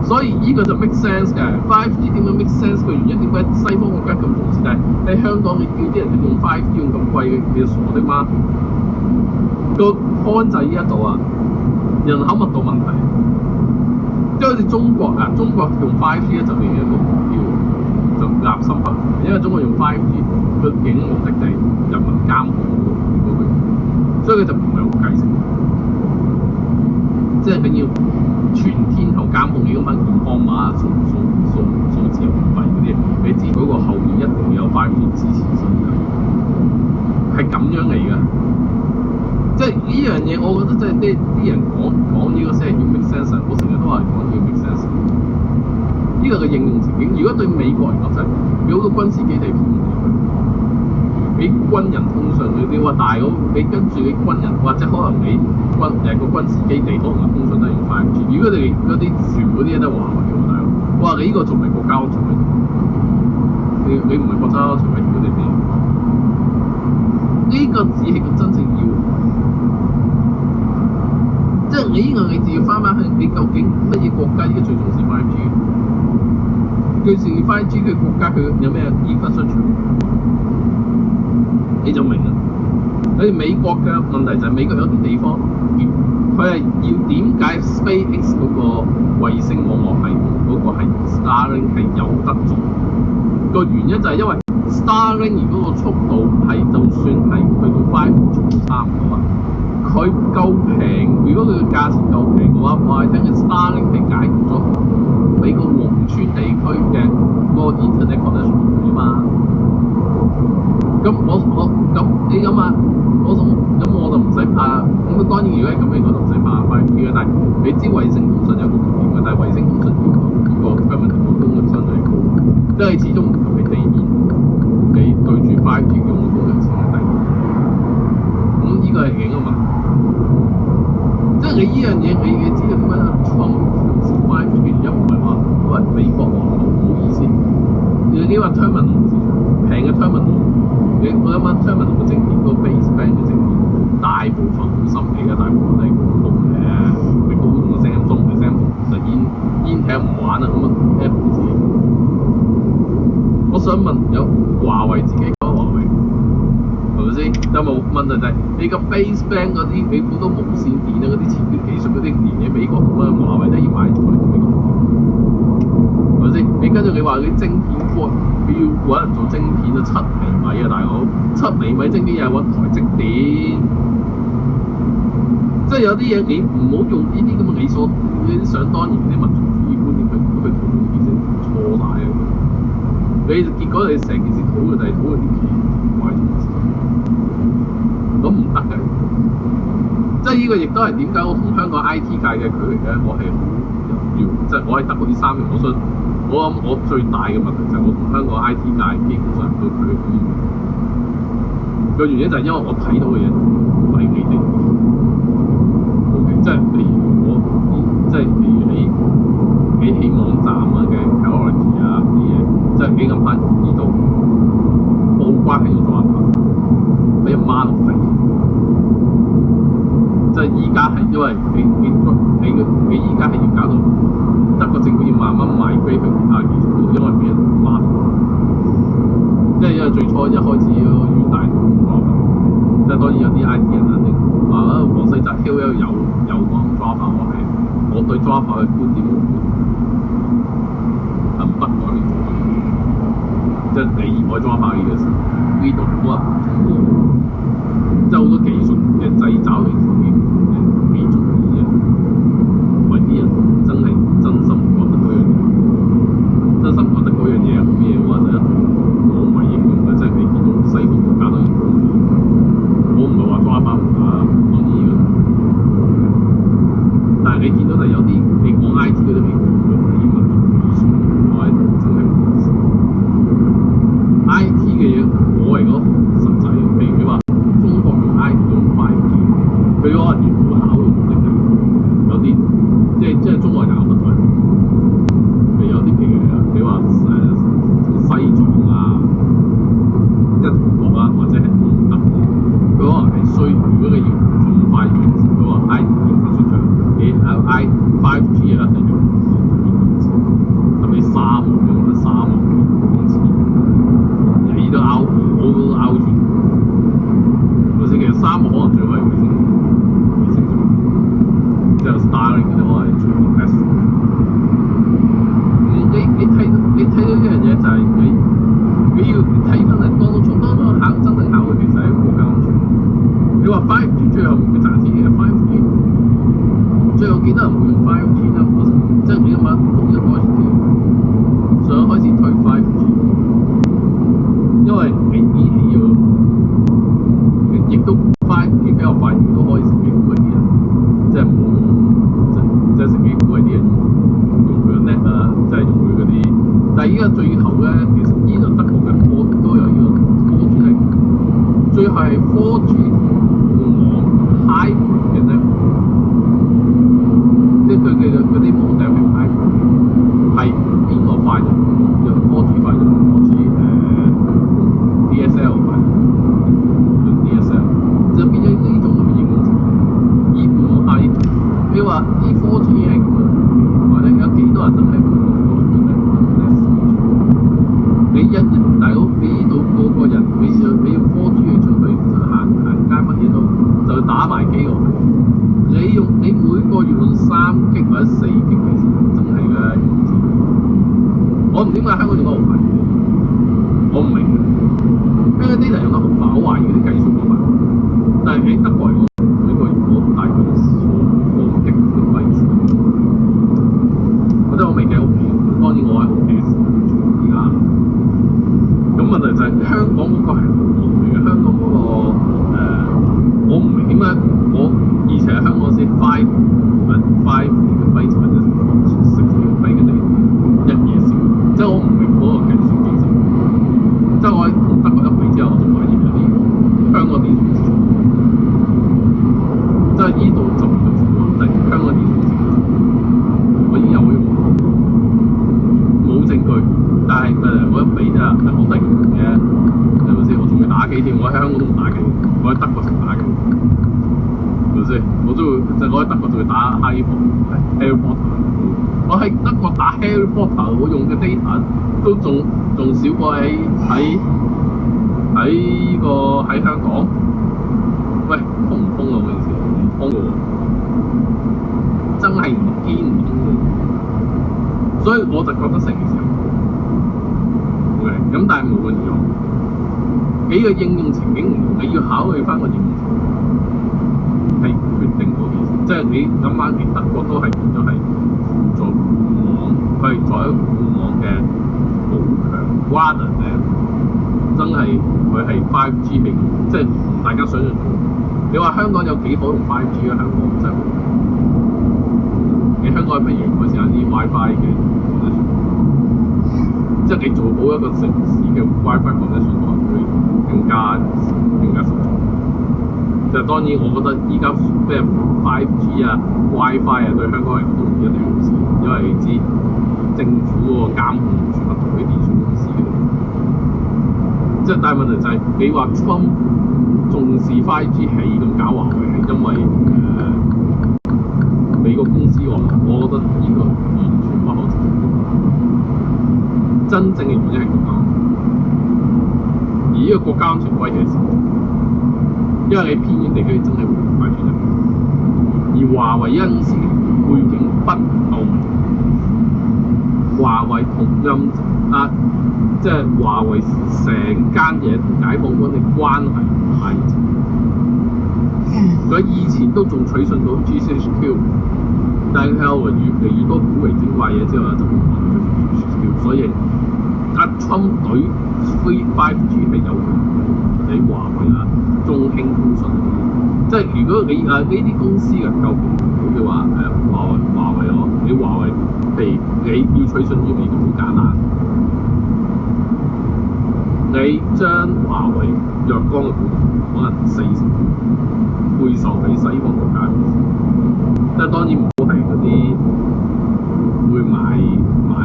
所以呢個就 make sense 嘅 5G 點樣 make sense 嘅原因，點解西方國家咁重視？但係喺香港你叫啲人用 5G 用咁貴嘅，你就傻的嗎？個 point 就係呢一度啊，人口密度問題。即係好似中國用 5G 咧就變成一個目標，就立心不，因為中國用 5G 個影目的就係人民監控嗰個，所以佢就唔係好計成。即係佢要全天候監控你嗰班健康碼、數字又唔廢嗰啲，你知嗰個後面一定會有5G支持先㗎，係咁樣嚟㗎。即係呢樣嘢，我覺得即係啲人講呢個先係要 make sense， 我成日都話講要 make sense。呢個嘅應用情景，如果對美國嚟講就係有好多軍事基地俾軍人通訊嗰啲，話大佬你跟住你軍人，或者可能你個軍事基地可能通訊都係用 5G。如果你嗰啲全部啲嘢都係華為嘅喎，大佬，哇你呢個仲係國家安全問題，你唔係國家安全問題嗰啲咩？呢個只係個真正要，即係你呢個你就要翻去，你究竟乜嘢國家而家最重視 5G？ 最重視 5G 嘅國家佢有咩infrastructure？你就明啦。你哋美國嘅問題就係美國有啲地方，佢係要點解 SpaceX 嗰個衛星網絡系統嗰個係 Starlink 係有得做？個原因就係因為 Starlink 如果個速度係就算係去到5G速度差唔多啦，佢夠平，如果佢嘅價錢夠平嘅話，我係聽緊 Starlink 係解決咗美國農村地區嘅嗰個 internet connection 啊嘛。咁你諗下，我就唔使怕。咁當然如果係咁樣，我就唔使怕 5G 嘅。但係你知衛星通訊有個缺點嘅，但係衛星通訊要求個居民嘅功率相對高，因為始終唔同你地面，你對住 5G 用嘅功率先係低。咁呢個係另一個問題。即係你呢樣嘢，你知道點解創設 5G 嘅原因唔係話喂美國話唔好意思，你話 terminal 平嘅 terminal。你我諗下 terminal 嘅晶片，個 baseband 嘅晶片，大部分好心機嘅，大部分都係高通嘅。你高通嘅聲音中唔係聲音，就煙艇唔玩啦。咁啊 Apple 自己，我想問有華為自己講華為係咪先？有冇問題就係你個 baseband 嗰啲，你好多無線電啊嗰啲前端技術嗰啲連嘢美國同埋華為都要買台同美國。係咪先？你跟住你話啲晶片貨，佢要揾人做晶片啊，7厘米啊，大佬，7厘米晶片又係揾台積電，即係有啲嘢你唔好用呢啲咁嘅理所，呢啲想當然啲民族主義觀點去討論呢件事，錯大嘅。你結果你成件事討論就係討論啲奇怪嘅事，咁唔得嘅。即係呢個亦都係點解我同香港 IT 界嘅距離咧，我係好遙，即係我係得嗰啲3年，我想。我諗我最大嘅問題就係我同香港 IT 界基本上都距離好遠。個原因就係因為我睇到嘅嘢唔係你哋。OK， 即係譬如即係譬如你起網站啊嘅 quality 啊啲嘢，即係幾咁翻呢度報關係要做一排，俾人媽落地。即係依家係因為你依家係要搞到。德國政府要慢慢賣飛去其他技術嗰度，因為俾人罵。即係因為最初一開始嗰個遠大同講，即係當然有啲 IT 人肯定話啦，黃世澤 QL 有講 Java，我對 Java 嘅觀點冇唔得改變做法，即係你我裝100嘅時候，呢度好多人唔通過，即係好多技術嘅掣肘嚟自己未中意啫。喂，啲人真係真心覺得嗰樣嘢，真心覺得嗰樣嘢係好嘢嘅話，就一定我唔係應用嘅，即係你見到西方國家都應用。我唔係話裝100當然嘅，但係你見到就有啲你講 IT 嗰啲未用嘅英文語數，我係真係唔好意思。IT 嘅嘢我嚟講實際，譬如你話中國用 IT 用 5G， 佢可能要考慮嘅有啲即係中國人有乜台，譬如有啲譬如你話西藏啊、一國啊，或者係東德，佢可能係需如果你要盡快完成嗰個 IT 研發出場，你 5G 啊一定要特別沙漠用得沙漠公司，你都拗我都拗住，或者其實沙漠可能最後係衛星之後 Starlink 嗰啲可能係全部 test。你睇到一樣嘢就係你要睇翻嚟當中考真正考慮其實係國家安全。你話 5G 最後會唔會賺錢？其實 5G 最後幾多人會用 5G 咧？即係你諗下，統一開始想開始推 5G， 因為你起咗，亦都 5G 比較快，亦都可以乘機鼓勵啲人，即係冇即係乘機鼓勵啲人用佢嘅 net 啊，即係用佢嗰啲。但係依家最後咧，其實依度德國嘅科都有呢個 4G 係，最後係 4G 同網 hybrid 嘅 net， 即係佢嘅嗰啲網頂係 hybrid， 係邊個快用 4G 快用 4G DSL 快用 DSL， 就變咗呢種咁嘅應用程度，而唔係你話啲 4G 係咁樣，或者有幾多人真係會用 4G 咧？你一日大佬俾到個個人，你要 4G 出去行街乜嘢都就打埋機落去。你每個月用3G 或者4G， 其實真係嘅。我唔點解香港用得好快，我唔明。香港啲人用得好快，我懷疑啲計數方法。但係喺德國嚟講，每個月我大概用4G嘅費事。我覺得我未計屋企，當然我喺屋企嘅時候而家。咁問題就係香港嗰個係好嚟嘅，香港嗰個我唔明點解我以前喺香港先5 GB 或者6 GB 嘅地一夜先，即係我唔明嗰個計算機制。即係我喺德國入嚟之後，我就發現有啲香港電信市場，即係依度就唔係情況，但係香港電信市場我已經有用，冇證據。但係我一比啫，係好得意嘅，係咪先？我仲未打機添，我喺香港都唔打機，我喺德國先打機，係咪先？我都會，就我喺德國就會打 Harry Potter。我喺德國打 Harry Potter， 我用嘅 data 都仲少過喺香港。喂，通唔通啊？嗰件事唔通嘅喎，真係唔堅唔通嘅。所以我就覺得成件事。咁但係無論如何，幾個應用情景唔同，你要考慮翻個應用情景係決定嗰件事。即係你諗下，其實德國都係變咗係輔助互網，佢係作為一個互網嘅補強 rather 真係佢係 5G 系統，即係大家想象到。你話香港有幾可用 5G 啊？香港真係冇。你香港係咪要改善下啲 WiFi 嘅？即係你做好一個城市嘅 WiFi connection， 可能會更加實在。就當然，我覺得依家咩 5G 啊、WiFi 啊，對香港人都唔一定好事，因為你知政府嗰個監控全部同啲電信公司嘅。即係但係問題就係，你話 Trump 重視 5G 係咁搞華為，係因為美國公司話，我覺得呢個完全不可接受。真正嘅原因係國家安全，而呢個國家安全威脅係實，因為你偏遠地區真係會快轉入，而華為因此背景不透明。華為同即係華為成間嘢同解放軍嘅關係唔太熱情。佢以前都仲取信到 GCHQ， 但係後來越嚟越多古靈精怪嘢之後就唔話取信 GCHQ， 所以Trump 隊 5G 係有用喺華為啊、中興通訊嗰啲，即係如果你呢啲公司嘅夠好嘅話，華為咯，你華為譬如你要取信於美國好簡單，你將華為若干嘅股可能40%配售俾西方國家，即係當然唔好係嗰啲會賣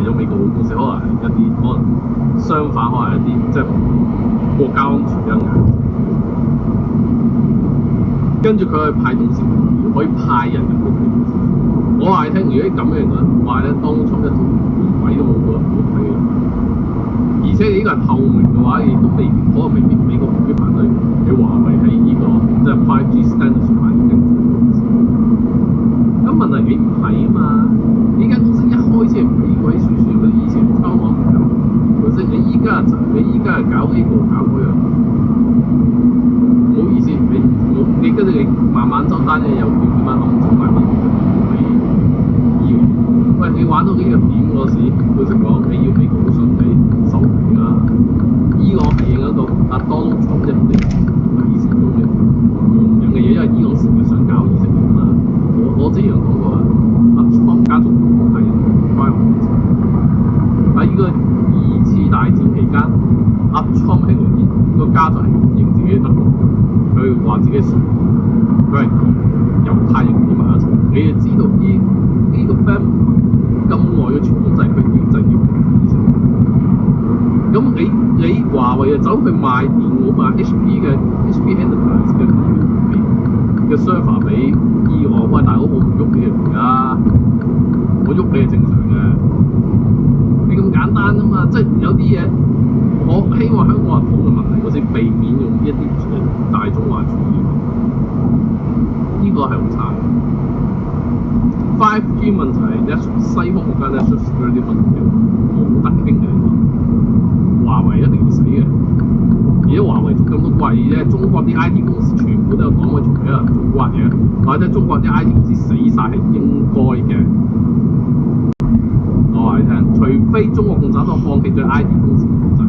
咗美國嘅公司，可能係一啲可能相反，可能係一啲即係國家安全因素。跟住佢去派董事會，可以派人入去睇。我話你聽，如果咁樣嘅話咧，當初一條鬼都冇睇嘅。而且你呢個係透明嘅話，亦都未必可能未必美國未必反對你華為喺呢個即係 5G standard 上面跟住公司。咁問題你唔係啊嘛？呢間公司一開始係鬼鬼祟祟嘅，以前香港唔有，或者你依家係搞呢個搞嗰樣。唔好意思，你跟住你慢慢周單嘢又點樣諗做埋啲喂，你玩到呢個點嗰時，老實講，你要美國好順利收皮啦。伊朗係影響到Donald Trump一定以前用嘅嘢，因為伊朗成日想搞以色列嘛。我之前講過Trump 家族係關係喺呢個二次大戰期間，Trump 係個家族係認自己德國，佢話自己係佢係猶太人結埋一齊。你就知道呢個 family 咁耐嘅傳統就係佢要以色列。咁你華為就走去賣電腦賣 HP Enterprise 嘅 server 俾伊朗，喂大佬我唔喐你嚟㗎，我喐你係正常嘅。你咁簡單啊嘛，即係有啲嘢，我希望香港人討論問題嗰時避免用一啲大中華主義，呢個係好差。5G 問題一西方國家咧出咗啲問題，冇得傾嘅。華為一定要死嘅，而家華為做咁多貴啫，中國啲 IT 公司全部都有黨委做俾人做骨嘅，或者中國啲 IT 公司死晒係應該嘅。我話你聽，除非中國共產黨放棄對 IT 公司嘅控制，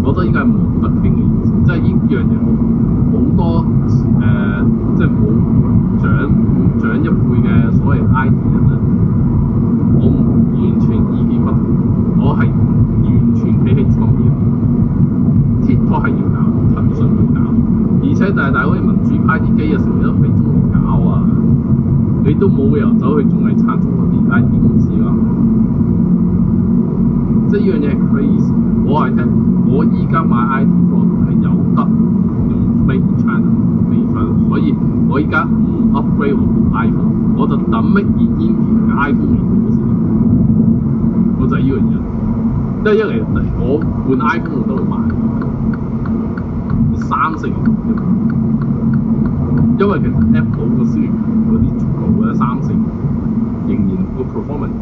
我覺得依家係冇得傾嘅意思，即係呢樣嘢好多即係冇長一輩嘅所謂 IT 人咧，我完全意見不同，我係完全企喺創業。TikTok 係要搞，騰訊要搞，而且就係大嗰啲民主派啲機啊，成日都俾中國搞啊，你都冇理由走去仲係撐中國啲 IT 公司啦。即係呢樣嘢係 crazy。我係聽，我依家買 IT product 係有得用 Made in China，所以我依家唔 upgrade 我部 iPhone， 我就等 Made in India 嘅 iPhone 嚟到先。我就係呢樣嘢，即係一嚟我換 iPhone 我都會買3-4年，因為其實 Apple 個銷量嗰啲速度咧3-4年仍然個 performance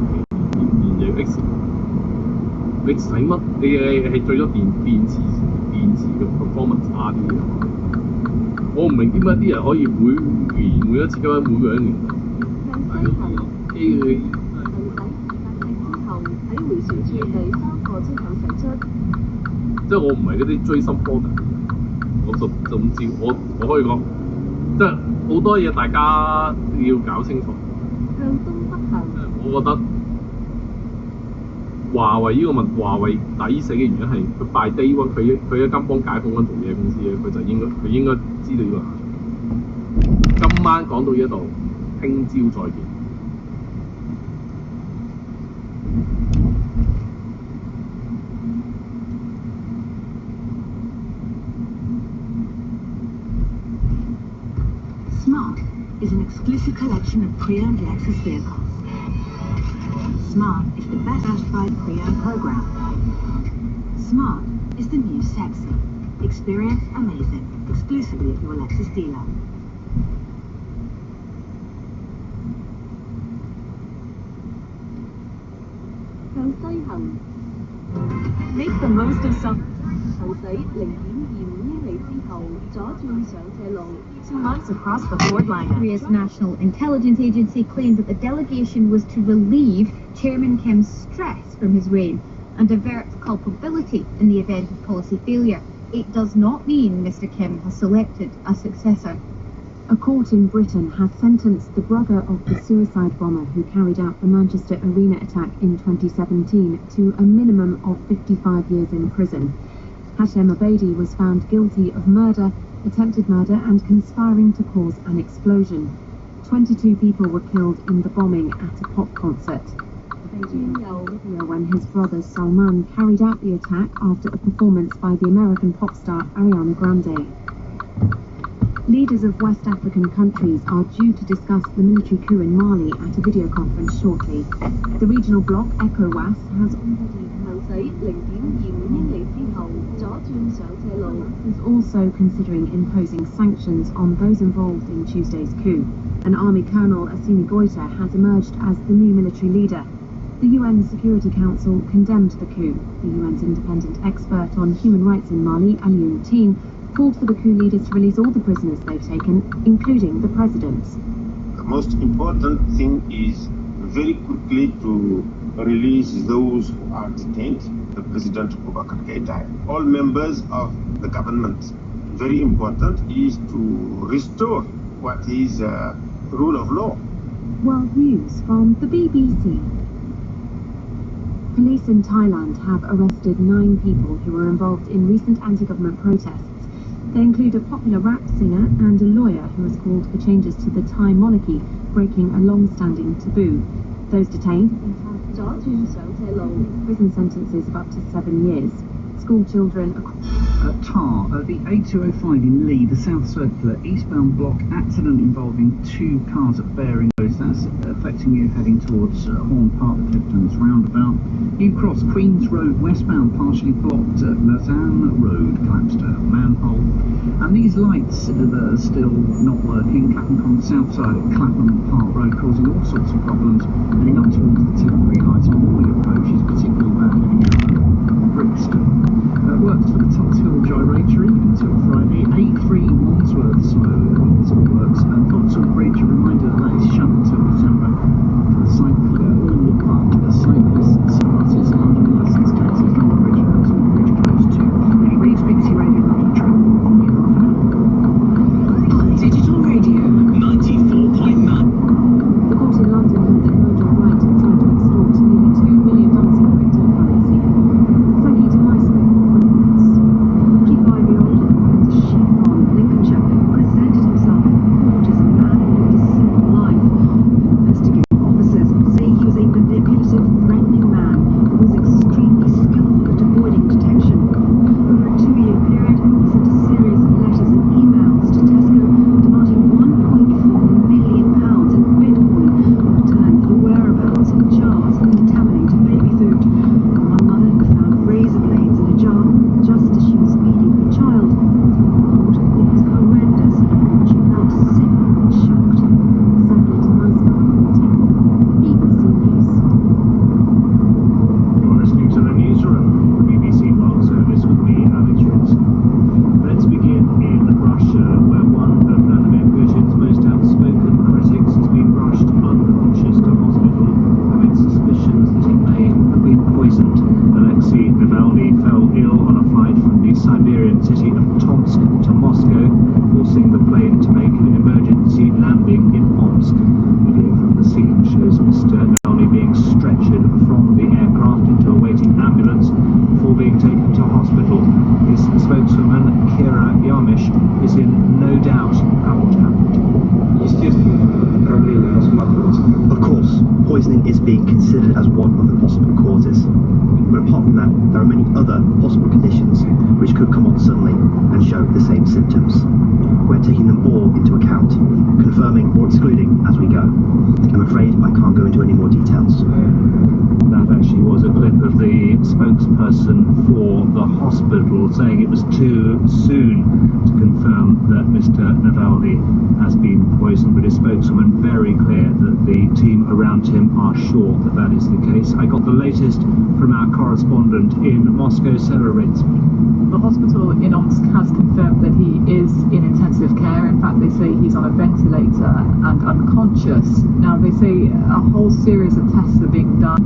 仍然有 X。你使乜？你係最咗電池嘅 performance 差啲嘅。我唔明點解啲人可以每一次咁樣每個人年機即係我唔係嗰啲追心 product， 我就咁知我可以講，即係好多嘢大家要搞清楚。我覺得華為華為抵死嘅原因係佢by day one，佢一間幫解放軍做嘢公司嘅，佢應該知道呢個下場。今晚講到呢度，聽朝再見。Smart is an exclusive collection of pre-owned Lexus vehicles. Smart is the best certified pre-owned program. Smart is the new sexy. Experience amazing exclusively at your Lexus dealer. 向西行。Make the most of some. 後駛0.25英里之後，左轉上斜路。2 months across the board line. Korea's National Intelligence Agency claimed that the delegation was to relieve Chairman Kim's stress from his reign and avert culpability in the event of policy failure. It does not mean Mr. Kim has selected a successor. A court in Britain has sentenced the brother of the suicide bomber who carried out the Manchester Arena attack in 2017 to a minimum of 55 years in prison. Hashem Abedi was found guilty of murder, attempted murder and conspiring to cause an explosion. 22 people were killed in the bombing at a pop concert. When his brother Salman carried out the attack after a performance by the American pop star Ariana Grande. Leaders of West African countries are due to discuss the military coup in Mali at a video conference shortly. The regional bloc ECOWAS has is also considering imposing sanctions on those involved in Tuesday's coup. An army colonel, Assimi Goïta, has emerged as the new military leader. The UN Security Council condemned the coup. The UN's independent expert on human rights in Mali, Alioune Tine, called for the coup leaders to release all the prisoners they've taken, including the presidents. The most important thing is very quickly to release those who are detained, the President Boubacar Keïta, all members of the government. Very important is to restore what is rule of law. World News from the BBC. Police in Thailand have arrested 9 people who were involved in recent anti-government protests. They include a popular rap singer and a lawyer who has called for changes to the Thai monarchy, breaking a long-standing taboo. Those detained prison sentences of up to 7 years. School children Tar at the A205 in Lee, the South Circular eastbound block accident involving 2 cars at Bearing Road. That's affecting you heading towards Horn Park, Clifton's roundabout. You cross Queens Road westbound, partially blocked at Lausanne Road, collapsed a manhole. And these lights that are still not working, Clapham on the south side at Clapham Park Road, causing all sorts of problems heading up towards the temporary lights on all approaches, particularly bad heading out Brixton. Works for the Tots Hill Gyratory until Friday. A3 Wandsworth slow as it works. Vauxhall Bridge, a reminder that is shut until December for the all but the cyclists, buses, London licence taxis, London Bridge, Vauxhall Bridge closed too. Any reads BBC Radio London Travel on you half an hour. Digital Radio 94.9. The court in London held that Nigel Wright had tried to extort nearly $2 million in cryptocurrency. Frankie DeMaisner. 45-year-old went to Sheepon, Lincolnshire, presented himself in court as a man who lived a simple life. Investigating officers say he was a manipulative, threatening man who was extremely skillful at avoiding detection. Over a 2-year period, he sent a series of letters and emails to Tesco demanding £1.4 million in Bitcoin in return for the whereabouts of jars of contaminated baby food. One mother who found razor blades in a jar just as she was feeding her child. It was horrendous, and she felt sick and shocked. Frankie DeMaisner reporting. BBC News. You're listening to the newsroom, the BBC World Service with me, Alex Rinson. Let's begin in Russia, where one of Vladimir Putin's most outspoken critics has been rushed unconscious to hospital amid suspicions that he may have been poisoned. Alexei Navalny fell ill on a flight from the Siberian city of Tomsk to Moscow, forcing the plane to make an emergency landing in Omsk. Video from the scene shows Mr. Navalny being stretchered from the aircraft into a waiting ambulance before being taken to hospital. His spokeswoman, Kira Yarmish, is in no doubt about what happened. Of course, poisoning is being considered as one of the possible causes. But apart from that, there are many other possible conditions which could come on suddenly and show the same symptoms. We're taking them all into account, confirming or excluding as we go. I'm afraid I can't go into any more details. That actually was a clip of the spokesman spokesperson for the hospital, saying it was too soon to confirm that Mr. Navalny has been poisoned, but his spokeswoman very clear that the team around him are sure that that is the case. I got the latest from our correspondent in Moscow, Sarah Rainsford. The hospital in Omsk has confirmed that he is in intensive care. In fact, they say he's on a ventilator and unconscious. Now, they say a whole series of tests are being done.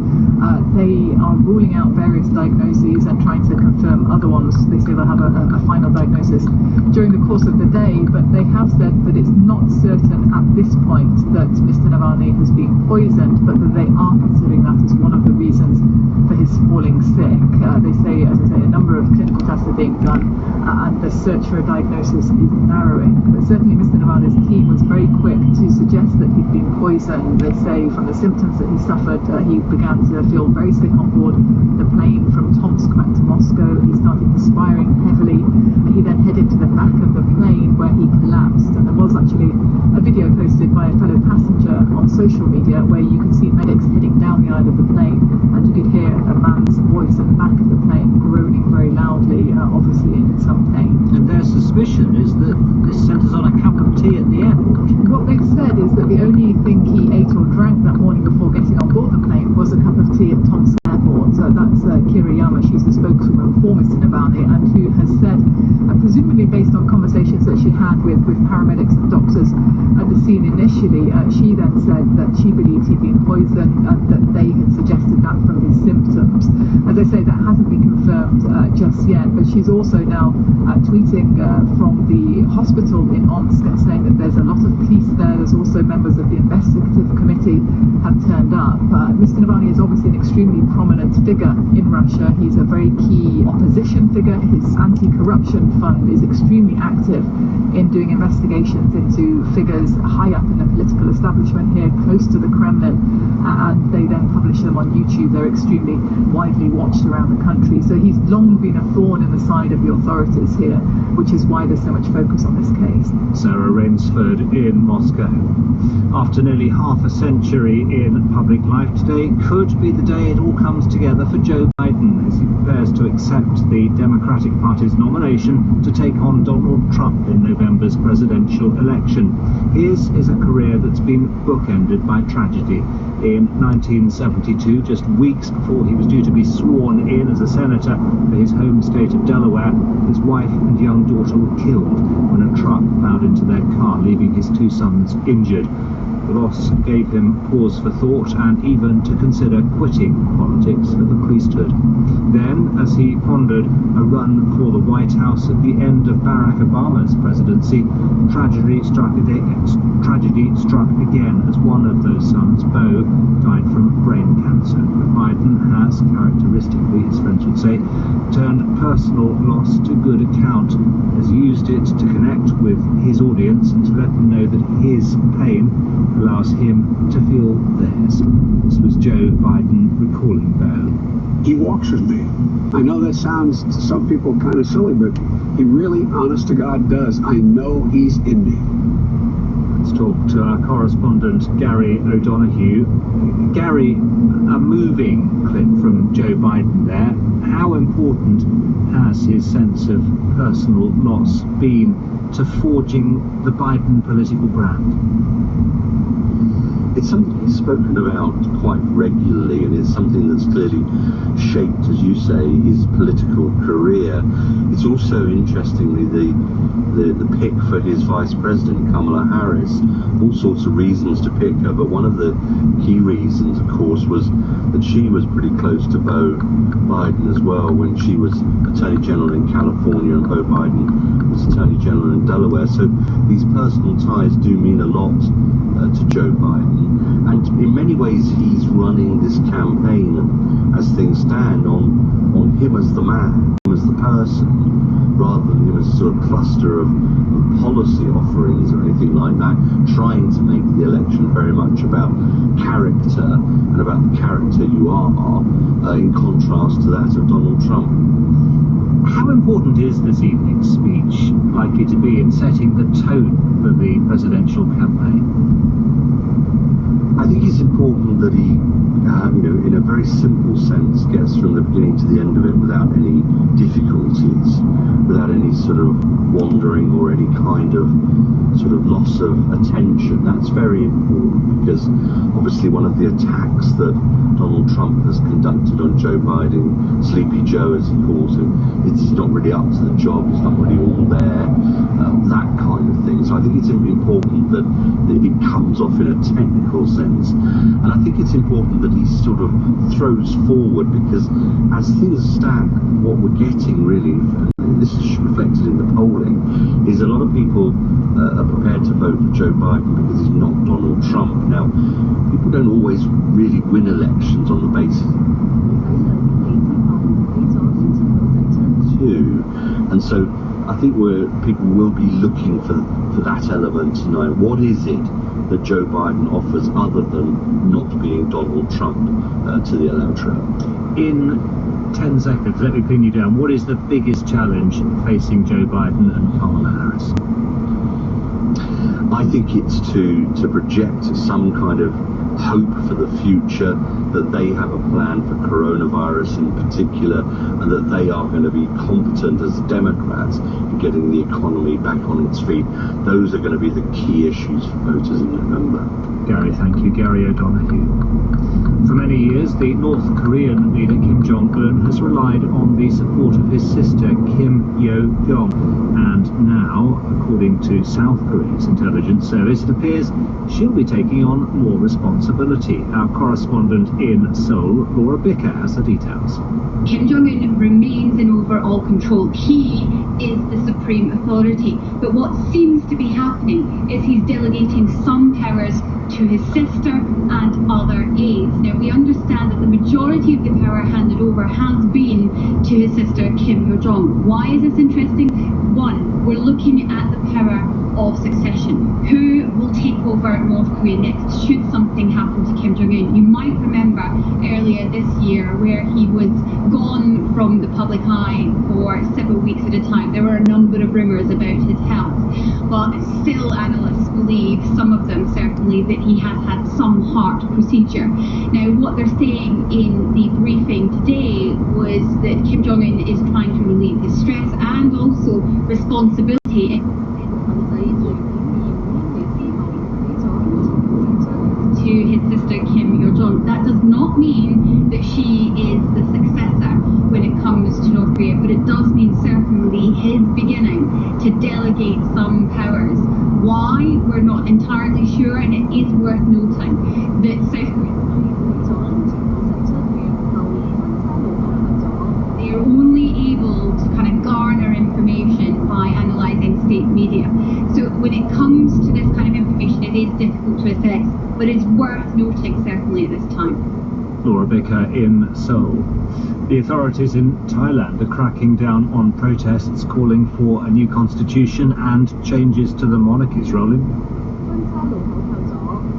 They are ruling out various diagnoses and trying to confirm other ones. They say they'll have a final diagnosis during the course of the day, but they have said that it's not certain at this point that Mr. Navalny has been poisoned, but that they are considering that as one of the reasons for his falling sick. They say, as I say, a number of clinical tests are being done, and the search for a diagnosis is narrowing. But certainly Mr. Navalny's team was very quick to suggest that he'd been poisoned. They say from the symptoms that he suffered, he began to feel very sick on board the plane from Tomsk back to Moscow. He started perspiring heavily. He then headed to the back of the plane where he collapsed, and there was actually a video posted by a fellow passenger on social media where you can see medics heading down the aisle of the plane, and you could hear a man's voice at the back of the plane groaning very loudly, obviously in some pain. And their suspicion is that this centres on a cup of tea at the airport. What they've said is that the only thing he ate or drank that morning before getting on board the plane was a cup of tea at Tomsk Airport. That's Kiriyama. She's the spokeswoman for Mr. Navalny, and who has said, presumably based on conversations that she had with paramedics and doctors at the scene initially, she then said that she believed he'd been poisoned and that they had suggested that from his symptoms. As I say, that hasn't been confirmed just yet, but she's also now tweeting from the hospital in Omsk and saying that there's a lot of police there. There's also members of the investigative committee have turned up. Mr. Navalny is obviously an extremely prominent figure in Russia. He's a very key opposition figure. His anti-corruption fund is extremely active in doing investigations into figures high up in the political establishment here, close to the Kremlin, and they then publish them on YouTube. They're extremely widely watched around the country. So he's long been a thorn in the side of the authorities here, which is why there's so much focus on this case. Sarah Rainsford in Moscow. After nearly half a century in public life, today could be the day it all comes together for Joe Biden as he prepares to accept the Democratic Party's nomination to take on Donald Trump in November's presidential election. His is a career that's been bookended by tragedy. In 1972, just weeks before he was due to be sworn in as a senator for his home state of Delaware, his wife and young daughter were killed when a truck plowed into their car, leaving his two sons injured. The loss gave him pause for thought and even to consider quitting politics for the priesthood. Then, as he pondered a run for the White House at the end of Barack Obama's presidency, tragedy struck again as one of those sons, Beau, died from brain cancer. But Biden has, characteristically, his friends would say, turned personal loss to good account, has used it to connect with his audience and to let them know that his pain allows him to feel theirs. This was Joe Biden recalling Beau. He walks with me. I know that sounds to some people kind of silly, but he really, honest to God, does. I know he's in me. Let's talk to our correspondent Gary O'Donoghue. Gary, a moving clip from Joe Biden there. How important has his sense of personal loss been to forging the Biden political brand? It's something he's spoken about quite regularly, and it's something that's clearly shaped, as you say, his political career. It's also, interestingly, the pick for his vice president, Kamala Harris. All sorts of reasons to pick her, but one of the key reasons, of course, was that she was pretty close to Beau Biden as well when she was Attorney General in California and Beau Biden was Attorney General in Delaware. So these personal ties do mean a lot to Joe Biden. And in many ways, he's running this campaign, as things stand, on him as the man, him as the person, rather than him as a sort of cluster of policy offerings or anything like that, trying to make the election very much about character and about the character you are, in contrast to that of Donald Trump. How important is this evening's speech likely to be in setting the tone for the presidential campaign? I think it's important that he, in a very simple sense, gets from the beginning to the end of it without any difficulties, without any sort of wandering or any kind of sort of loss of attention. That's very important, because obviously one of the attacks that Donald Trump has conducted on Joe Biden, Sleepy Joe as he calls him, he's not really up to the job, he's not really all there, that kind of thing. So I think it's important that it comes off in a technical sense, and I think it's important that he sort of throws forward, because as things stand, what we're getting really, and this is reflected in the polling, is a lot of people are prepared to vote for Joe Biden because he's not Donald Trump. Now, people don't always really win elections on the basis too, and so I think people will be looking for that element tonight. What is it that Joe Biden offers other than not being Donald Trump to the electorate? In 10 seconds, let me pin you down. What is the biggest challenge facing Joe Biden and Kamala Harris? I think it's to project some kind of hope for the future, that they have a plan for coronavirus in particular, and that they are going to be competent as Democrats in getting the economy back on its feet. Those are going to be the key issues for voters in November. Gary, thank you. Gary O'Donoghue. For many years, the North Korean leader Kim Jong-un has relied on the support of his sister Kim Yo-jong, and now, according to South Korea's intelligence service, it appears she'll be taking on more responsibility. Our correspondent in Seoul, Laura Bicker, has the details. Kim Jong-un remains in overall control. He is the supreme authority. But what seems to be happening is he's delegating some powers to his sister and other aides. Now, we understand that the majority of the power handed over has been to his sister Kim Yo-jong. Why is this interesting? One, we're looking at the power of succession. Who will take over North Korea next should something happen to Kim Jong-un? You might remember earlier this year where he was gone from the public eye for several weeks at a time. There were a number of rumours about his health, but still analysts believe, some of them certainly, that he has had some heart procedure. Now, what they're saying in the briefing today was that Kim Jong-un is trying to relieve his stress and also responsibility to his sister Kim Yo-jong. That does not mean that she is the successor when it comes to North Korea, but it does mean certainly his beginning to delegate some powers. Why? We're not entirely sure, and it is worth noting that South Korea, they are only able to kind of garner information by analysing state media. So when it comes to this kind of information, it is difficult to assess, but it's worth noting certainly at this time. Laura Bicker in Seoul. The authorities in Thailand are cracking down on protests calling for a new constitution and changes to the monarchy's role in.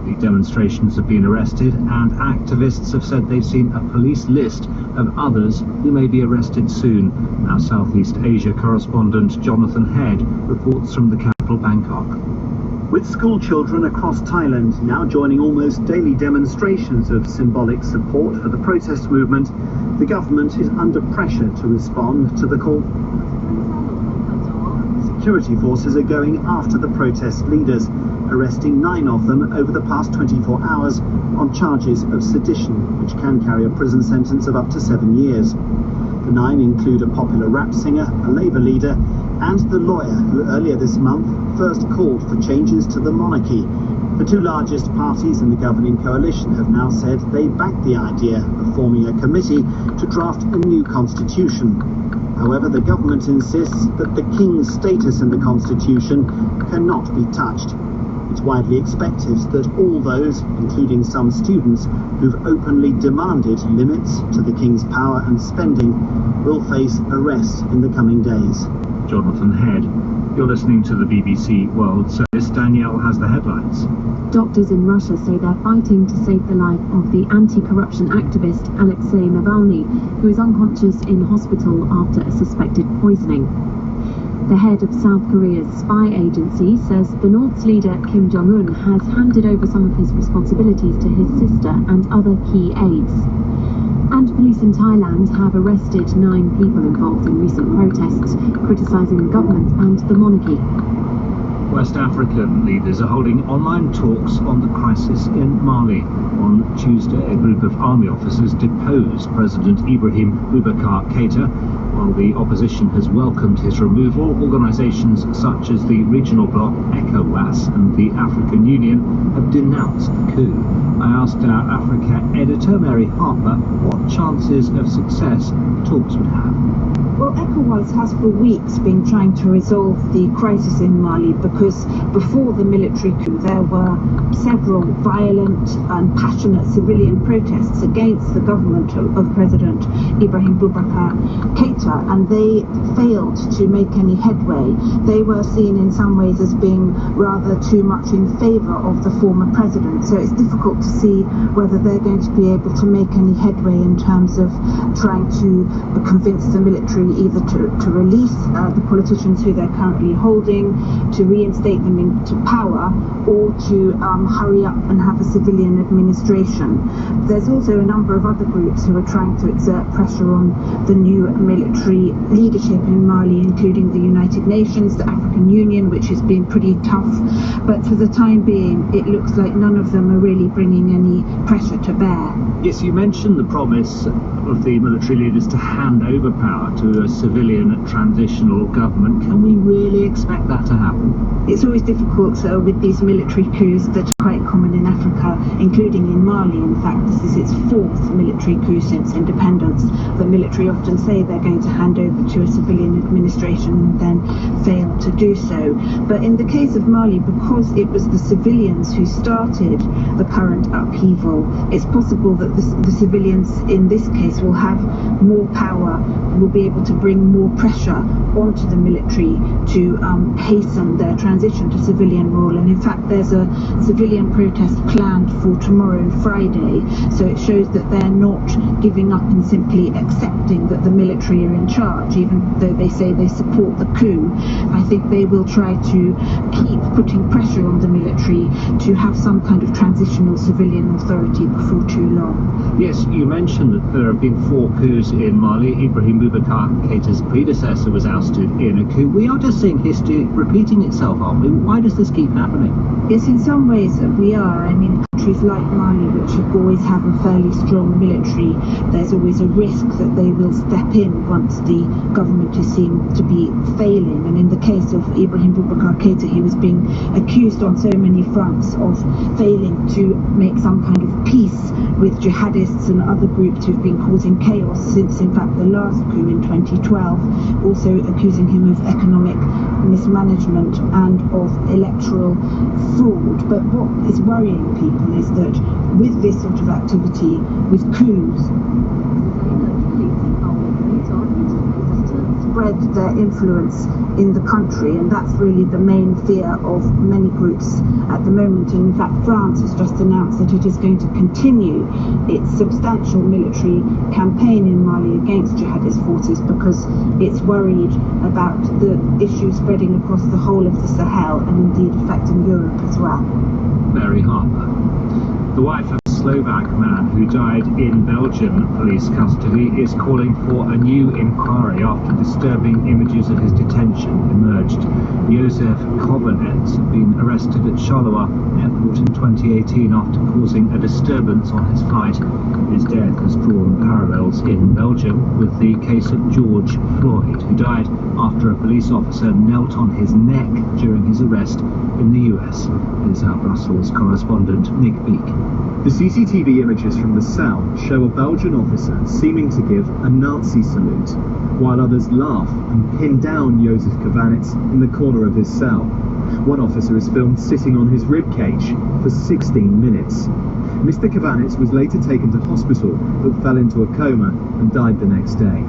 The demonstrations have been arrested, and activists have said they've seen a police list of others who may be arrested soon. Our Southeast Asia correspondent Jonathan Head reports from the capital, Bangkok. With school children across Thailand now joining almost daily demonstrations of symbolic support for the protest movement, the government is under pressure to respond to the call. Security forces are going after the protest leaders, arresting 9 of them over the past 24 hours on charges of sedition, which can carry a prison sentence of up to 7 years. The 9 include a popular rap singer, a Labour leader, and the lawyer who earlier this month first called for changes to the monarchy. The 2 largest parties in the governing coalition have now said they back the idea of forming a committee to draft a new constitution. However, the government insists that the king's status in the constitution cannot be touched. It's widely expected that all those, including some students who've openly demanded limits to the king's power and spending, will face arrest in the coming days. Jonathan Head. You're listening to the BBC World Service. Danielle has the headlines. Doctors in Russia say they're fighting to save the life of the anti-corruption activist Alexei Navalny, who is unconscious in hospital after a suspected poisoning. The head of South Korea's spy agency says the North's leader Kim Jong-un has handed over some of his responsibilities to his sister and other key aides. And Police in Thailand have arrested 9 people involved in recent protests criticising the government and the monarchy. West African leaders are holding online talks on the crisis in Mali. On Tuesday, a group of army officers deposed President Ibrahim Boubacar Keïta. While the opposition has welcomed his removal, organisations such as the regional bloc ECOWAS and the African Union have denounced the coup. I asked our Africa editor, Mary Harper, what chances of success the talks would have. Well, ECOWAS has for weeks been trying to resolve the crisis in Mali because before the military coup there were several violent and passionate civilian protests against the government of President Ibrahim Boubacar Keïta, and they failed to make any headway. They were seen in some ways as being rather too much in favour of the former president, so it's difficult to see whether they're going to be able to make any headway in terms of trying to convince the military either to release the politicians who they're currently holding, to reinstate them into power, or to hurry up and have a civilian administration. There's also a number of other groups who are trying to exert pressure on the new military leadership in Mali, including the United Nations, the African Union, which has been pretty tough. But for the time being, it looks like none of them are really bringing any pressure to bear. Yes, you mentioned the promise of the military leaders to hand over power to a civilian transitional government. Can we really expect that to happen? It's always difficult with these military coups that are quite common in Africa, including in Mali. In fact, this is its 4th military coup since independence. The military often say they're going to hand over to a civilian administration and then fail to do so. But in the case of Mali, because it was the civilians who started the current upheaval, it's possible that the civilians in this case will have more power, will be able to bring more pressure onto the military to hasten their transition to civilian rule. And in fact, there's a civilian protest planned for tomorrow, Friday, so it shows that they're not giving up and simply accepting that the military are in charge, even though they say they support the coup. I think they will try to keep putting pressure on the military to have some kind of transitional civilian authority before too long. Yes, you mentioned that there have been 4 coups in Mali. Ibrahim Boubacar Keïta's predecessor was ousted in a coup. We are just seeing history repeating itself, aren't we? Why does this keep happening? Yes, in some ways we are. I mean, countries like Mali, which always have a fairly strong military, there's always a risk that they will step in once the government is seen to be failing. And in the case of Ibrahim Boubacar Keïta, he was being accused on so many fronts of failing to make some kind of peace with jihadists and other groups who've been causing chaos since, in fact, the last coup in 2012, also accusing him of economic mismanagement and of electoral fraud. But what is worrying people is that with this sort of activity, with coups, spread their influence in the country, and that's really the main fear of many groups at the moment. And in fact, France has just announced that it is going to continue its substantial military campaign in Mali against jihadist forces because it's worried about the issue spreading across the whole of the Sahel and indeed affecting Europe as well. Mary Harper. The wife of a Slovak man who died in Belgian police custody is calling for a new inquiry after disturbing images of his detention emerged. Josef Kovanec had been arrested at Charleroi Airport in 2018 after causing a disturbance on his flight. His death has drawn parallels in Belgium with the case of George Floyd, who died after a police officer knelt on his neck during his arrest in the US. Here's our Brussels correspondent Nick Beak. The CCTV images from the cell show a Belgian officer seeming to give a Nazi salute, while others laugh and pin down Josef Kovanec in the corner of his cell. One officer is filmed sitting on his ribcage for 16 minutes. Mr. Kovanec was later taken to hospital but fell into a coma and died the next day.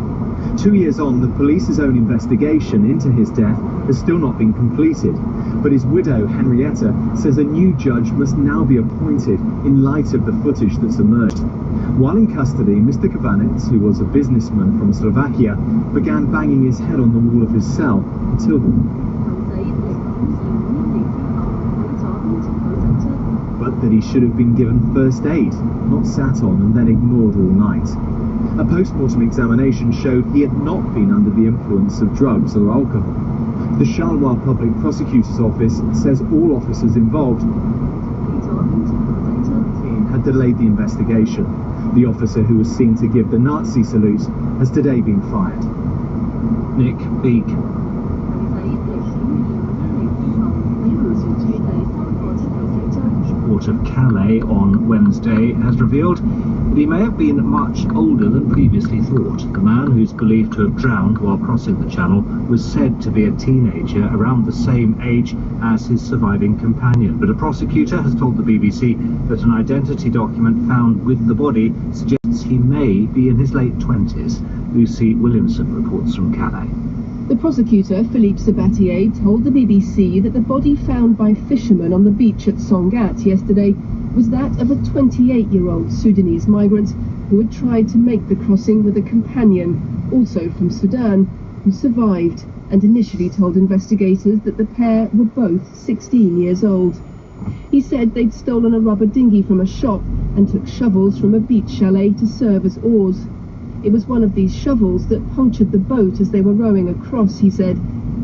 2 years on, the police's own investigation into his death has still not been completed, but his widow, Henrietta, says a new judge must now be appointed in light of the footage that's emerged. While in custody, Mr. Kovanec, who was a businessman from Slovakia, began banging his head on the wall of his cell until but that he should have been given first aid, not sat on and then ignored all night. A post-mortem examination showed he had not been under the influence of drugs or alcohol. The Charleroi Public Prosecutor's Office says all officers involved had delayed the investigation. The officer who was seen to give the Nazi salute has today been fired. Nick Beak. Port of Calais on Wednesday has revealed that he may have been much older than previously thought. The man, who's believed to have drowned while crossing the channel, was said to be a teenager around the same age as his surviving companion. But a prosecutor has told the BBC that an identity document found with the body suggests he may be in his late 20s. Lucy Williamson reports from Calais. The prosecutor, Philippe Sabatier, told the BBC that the body found by fishermen on the beach at Sangatte yesterday was that of a 28-year-old Sudanese migrant who had tried to make the crossing with a companion, also from Sudan, who survived and initially told investigators that the pair were both 16 years old. He said they'd stolen a rubber dinghy from a shop and took shovels from a beach chalet to serve as oars. It was one of these shovels that punctured the boat as they were rowing across, he said.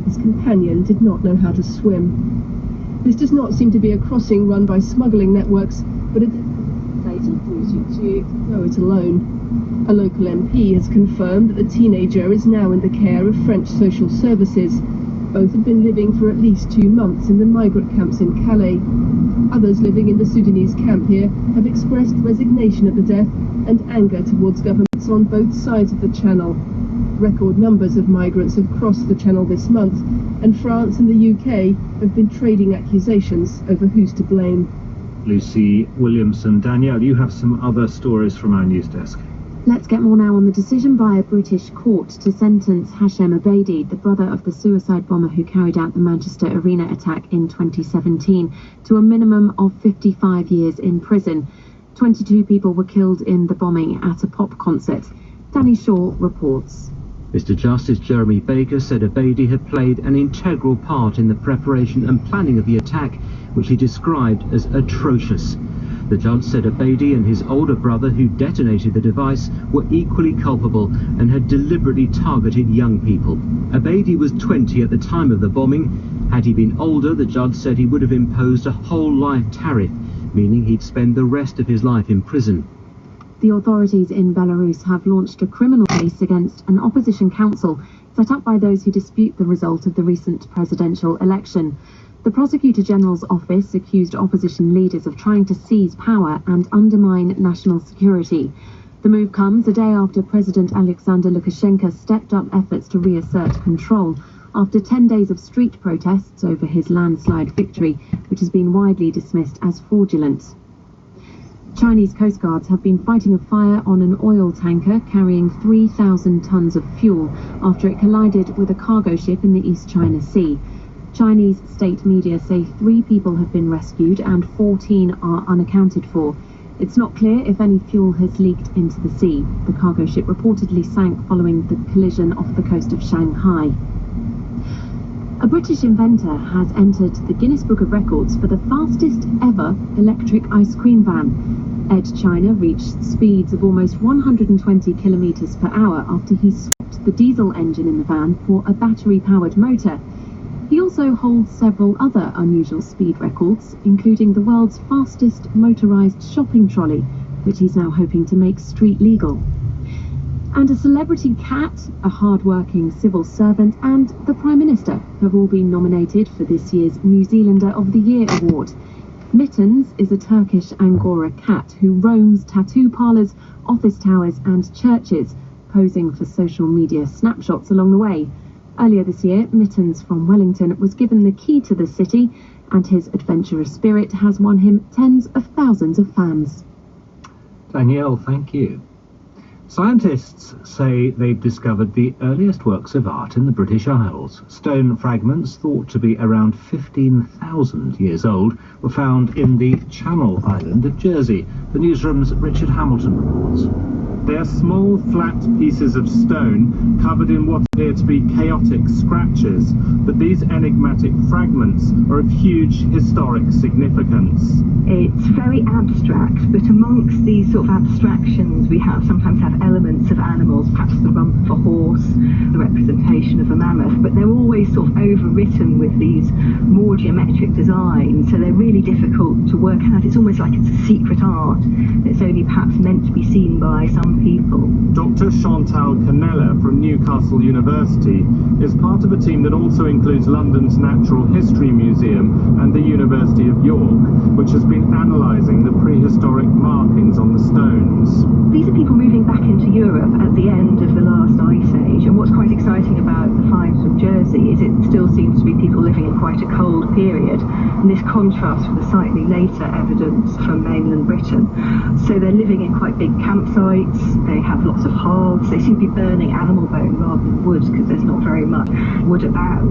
His companion did not know how to swim. This does not seem to be a crossing run by smuggling networks, but it go it alone. A local MP has confirmed that the teenager is now in the care of French social services. Both have been living for at least 2 months in the migrant camps in Calais. Others living in the Sudanese camp here have expressed resignation at the death and anger towards governments on both sides of the channel. Record numbers of migrants have crossed the channel this month, and France and the UK have been trading accusations over who's to blame. Lucy Williamson. Danielle, you have some other stories from our news desk. Let's get more now on the decision by a British court to sentence Hashem Abedi, the brother of the suicide bomber who carried out the Manchester Arena attack in 2017, to a minimum of 55 years in prison. 22 people were killed in the bombing at a pop concert. Danny Shaw reports. Mr. Justice Jeremy Baker said Abedi had played an integral part in the preparation and planning of the attack, which he described as atrocious. The judge said Abedi and his older brother, who detonated the device, were equally culpable and had deliberately targeted young people. Abedi was 20 at the time of the bombing. Had he been older, the judge said he would have imposed a whole life tariff, meaning he'd spend the rest of his life in prison. The authorities in Belarus have launched a criminal case against an opposition council set up by those who dispute the result of the recent presidential election. The Prosecutor General's office accused opposition leaders of trying to seize power and undermine national security. The move comes a day after President Alexander Lukashenko stepped up efforts to reassert control after 10 days of street protests over his landslide victory, which has been widely dismissed as fraudulent. Chinese Coast Guards have been fighting a fire on an oil tanker carrying 3,000 tons of fuel after it collided with a cargo ship in the East China Sea. Chinese state media say 3 people have been rescued and 14 are unaccounted for. It's not clear if any fuel has leaked into the sea. The cargo ship reportedly sank following the collision off the coast of Shanghai. A British inventor has entered the Guinness Book of Records for the fastest ever electric ice cream van. Ed China reached speeds of almost 120 kilometers per hour after he swapped the diesel engine in the van for a battery-powered motor. He also holds several other unusual speed records, including the world's fastest motorized shopping trolley, which he's now hoping to make street legal. And a celebrity cat, a hard-working civil servant, and the Prime Minister have all been nominated for this year's New Zealander of the Year award. Mittens is a Turkish Angora cat who roams tattoo parlours, office towers and churches, posing for social media snapshots along the way. Earlier this year, Mittens from Wellington was given the key to the city, and his adventurous spirit has won him tens of thousands of fans. Danielle, thank you. Scientists say they've discovered the earliest works of art in the British Isles. Stone fragments thought to be around 15,000 years old were found in the Channel Island of Jersey. The newsroom's Richard Hamilton reports. They are small, flat pieces of stone covered in what appear to be chaotic scratches, but these enigmatic fragments are of huge historic significance. It's very abstract, but amongst these sort of abstractions we sometimes have elements of animals, perhaps the rump of a horse, the representation of a mammoth, but they're always sort of overwritten with these more geometric designs, so they're really difficult to work out. It's almost like it's a secret art that's only perhaps meant to be seen by some people. Dr. Chantal Canella from Newcastle University is part of a team that also includes London's Natural History Museum and the University of York, which has been analysing the prehistoric markings on the stones. These are people moving back into Europe at the end of the last ice age, and what's quite exciting about the finds from Jersey is it still seems to be people living in quite a cold period, and this contrasts with the slightly later evidence from mainland Britain. So they're living in quite big campsites, they have lots of hearths, they seem to be burning animal bone rather than wood because there's not very much wood about,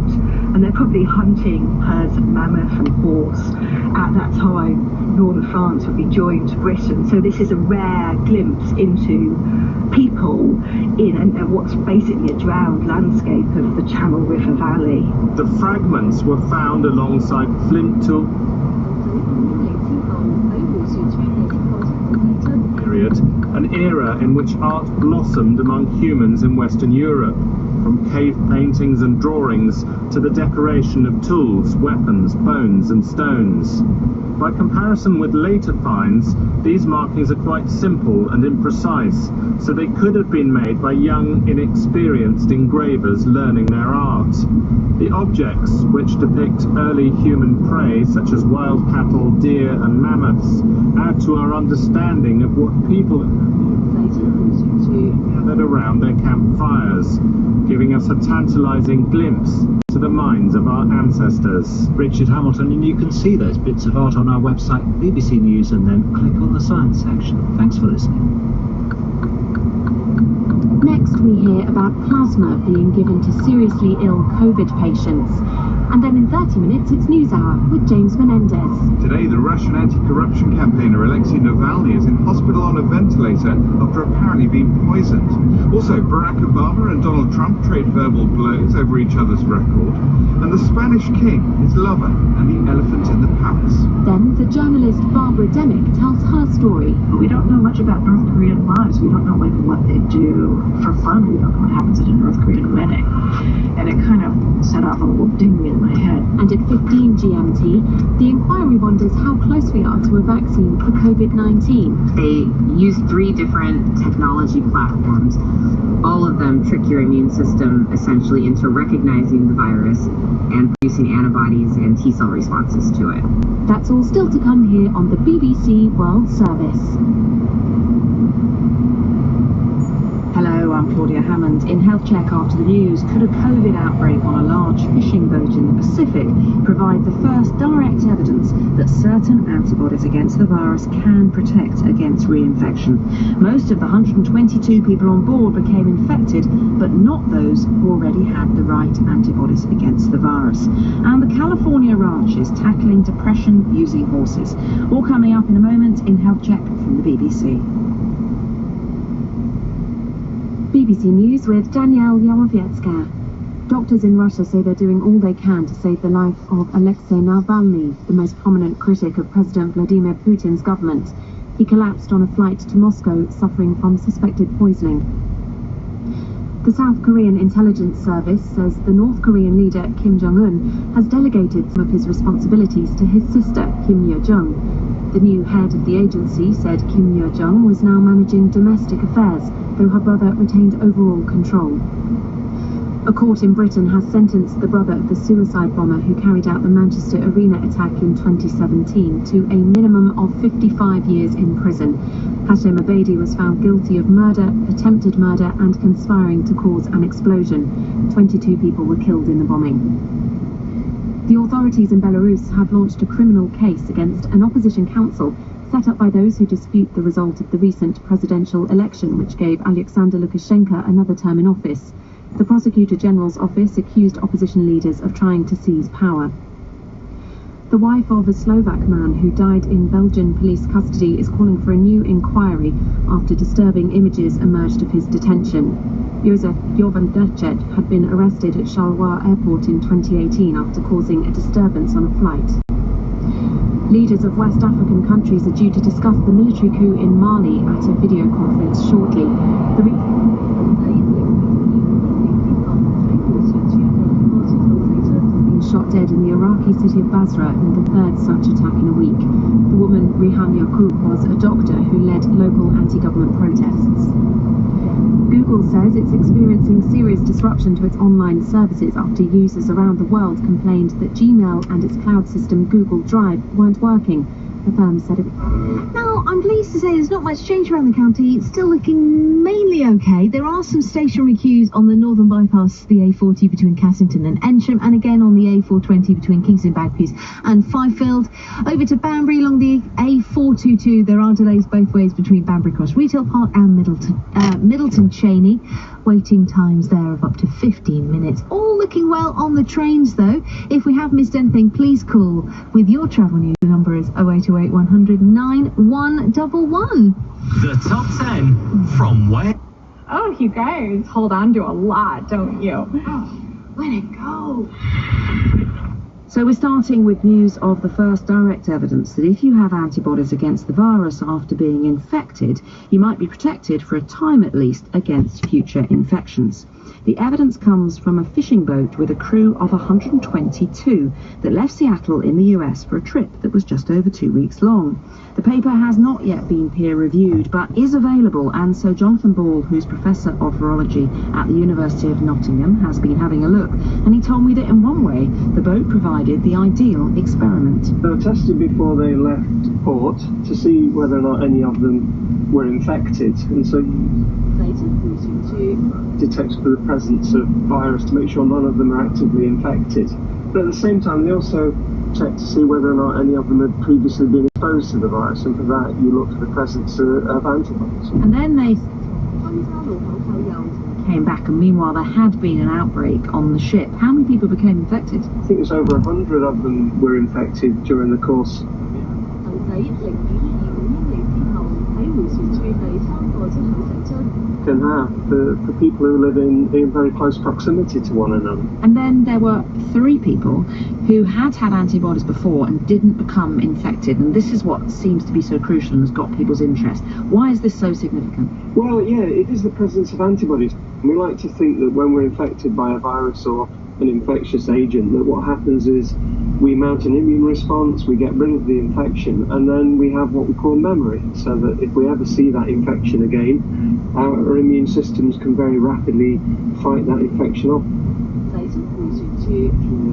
and they're probably hunting herds of mammoth and horse. At that time, northern France would be joined to Britain, so this is a rare glimpse into people in what's basically a drowned landscape of the Channel River Valley. The fragments were found alongside flint tools period, an era in which art blossomed among humans in Western Europe, from cave paintings and drawings to the decoration of tools, weapons, bones and stones. By comparison with later finds, these markings are quite simple and imprecise, so they could have been made by young, inexperienced engravers learning their art. The objects, which depict early human prey such as wild cattle, deer and mammoths, add to our understanding of what people gathered around their campfires, giving us a tantalising glimpse to the minds of our ancestors. Richard Hamilton, and you can see those bits of art on our website, BBC News, and then click on the science section. Thanks for listening. Next, we hear about plasma being given to seriously ill COVID patients. And then in 30 minutes, it's News Hour with James Menendez. Today, the Russian anti-corruption campaigner Alexei Navalny is in hospital on a ventilator after apparently being poisoned. Also, Barack Obama and Donald Trump trade verbal blows over each other's record. And the Spanish king, his lover, and the elephant in the palace. Then the journalist Barbara Demick tells her story. We don't know much about North Korean lives. We don't know what they do for fun. We don't know what happens at a North Korean wedding. And it kind of set off a little ding in my head. And at 15 GMT, the inquiry wonders how close we are to a vaccine for COVID-19. They use 3 different technology platforms. All of them trick your immune system essentially into recognizing the virus and producing antibodies and T-cell responses to it. That's all still to come here on the BBC World Service. Hello, I'm Claudia Hammond. In Health Check after the news, could a COVID outbreak on a large fishing boat in the Pacific provide the first direct evidence that certain antibodies against the virus can protect against reinfection? Most of the 122 people on board became infected, but not those who already had the right antibodies against the virus. And the California ranch is tackling depression using horses. All coming up in a moment in Health Check from the BBC. BBC News with Danielle Yawowiecka. Doctors in Russia say they're doing all they can to save the life of Alexei Navalny, the most prominent critic of President Vladimir Putin's government. He collapsed on a flight to Moscow, suffering from suspected poisoning. The South Korean intelligence service says the North Korean leader Kim Jong-un has delegated some of his responsibilities to his sister, Kim Yo-jong. The new head of the agency said Kim Yo-jong was now managing domestic affairs, though her brother retained overall control. A court in Britain has sentenced the brother of the suicide bomber who carried out the Manchester Arena attack in 2017 to a minimum of 55 years in prison. Hashem Abedi was found guilty of murder, attempted murder and conspiring to cause an explosion. 22 people were killed in the bombing. The authorities in Belarus have launched a criminal case against an opposition council set up by those who dispute the result of the recent presidential election, which gave Alexander Lukashenko another term in office. The Prosecutor General's office accused opposition leaders of trying to seize power. The wife of a Slovak man who died in Belgian police custody is calling for a new inquiry after disturbing images emerged of his detention. Jozef Jovanderček had been arrested at Charleroi Airport in 2018 after causing a disturbance on a flight. Leaders of West African countries are due to discuss the military coup in Mali at a video conference shortly. Shot dead in the Iraqi city of Basra in the third such attack in a week. The woman, Rihan Yaqub, was a doctor who led local anti-government protests. Google says it's experiencing serious disruption to its online services after users around the world complained that Gmail and its cloud system Google Drive weren't working. The firm said it. Now, I'm pleased to say there's not much change around the county. It's still looking mainly okay. There are some stationary queues on the northern bypass, the A40 between Cassington and Ensham, and again on the A420 between Kingston Bagpues and Fifield. Over to Banbury along the A422, there are delays both ways between Banbury Cross Retail Park and Middleton Cheney. Waiting times there of up to 15 minutes. All looking well on the trains, though. If we have missed anything, please call with your travel news. The number is 0828 100 9111. The top 10 from where? Oh, you guys hold on to a lot, don't you? Let it go. So we're starting with news of the first direct evidence that if you have antibodies against the virus after being infected, you might be protected for a time at least against future infections. The evidence comes from a fishing boat with a crew of 122 that left Seattle in the US for a trip that was just over 2 weeks long. The paper has not yet been peer-reviewed, but is available, and so Jonathan Ball, who's Professor of Virology at the University of Nottingham, has been having a look, and he told me that in one way, the boat provided the ideal experiment. They were tested before they left port to see whether or not any of them were infected, and so detects for the presence of virus to make sure none of them are actively infected. But at the same time, they also check to see whether or not any of them had previously been exposed to the virus, and for that you look for the presence of antibodies. And then they came back, and meanwhile there had been an outbreak on the ship. How many people became infected? I think it was over 100 of them were infected during the course. Can have for people who live in very close proximity to one another. And then there were 3 people who had antibodies before and didn't become infected, and this is what seems to be so crucial and has got people's interest. Why is this so significant? Well, yeah, it is the presence of antibodies. We like to think that when we're infected by a virus or an infectious agent, that what happens is we mount an immune response, we get rid of the infection, and then we have what we call memory, so that if we ever see that infection again, our immune systems can very rapidly fight that infection off in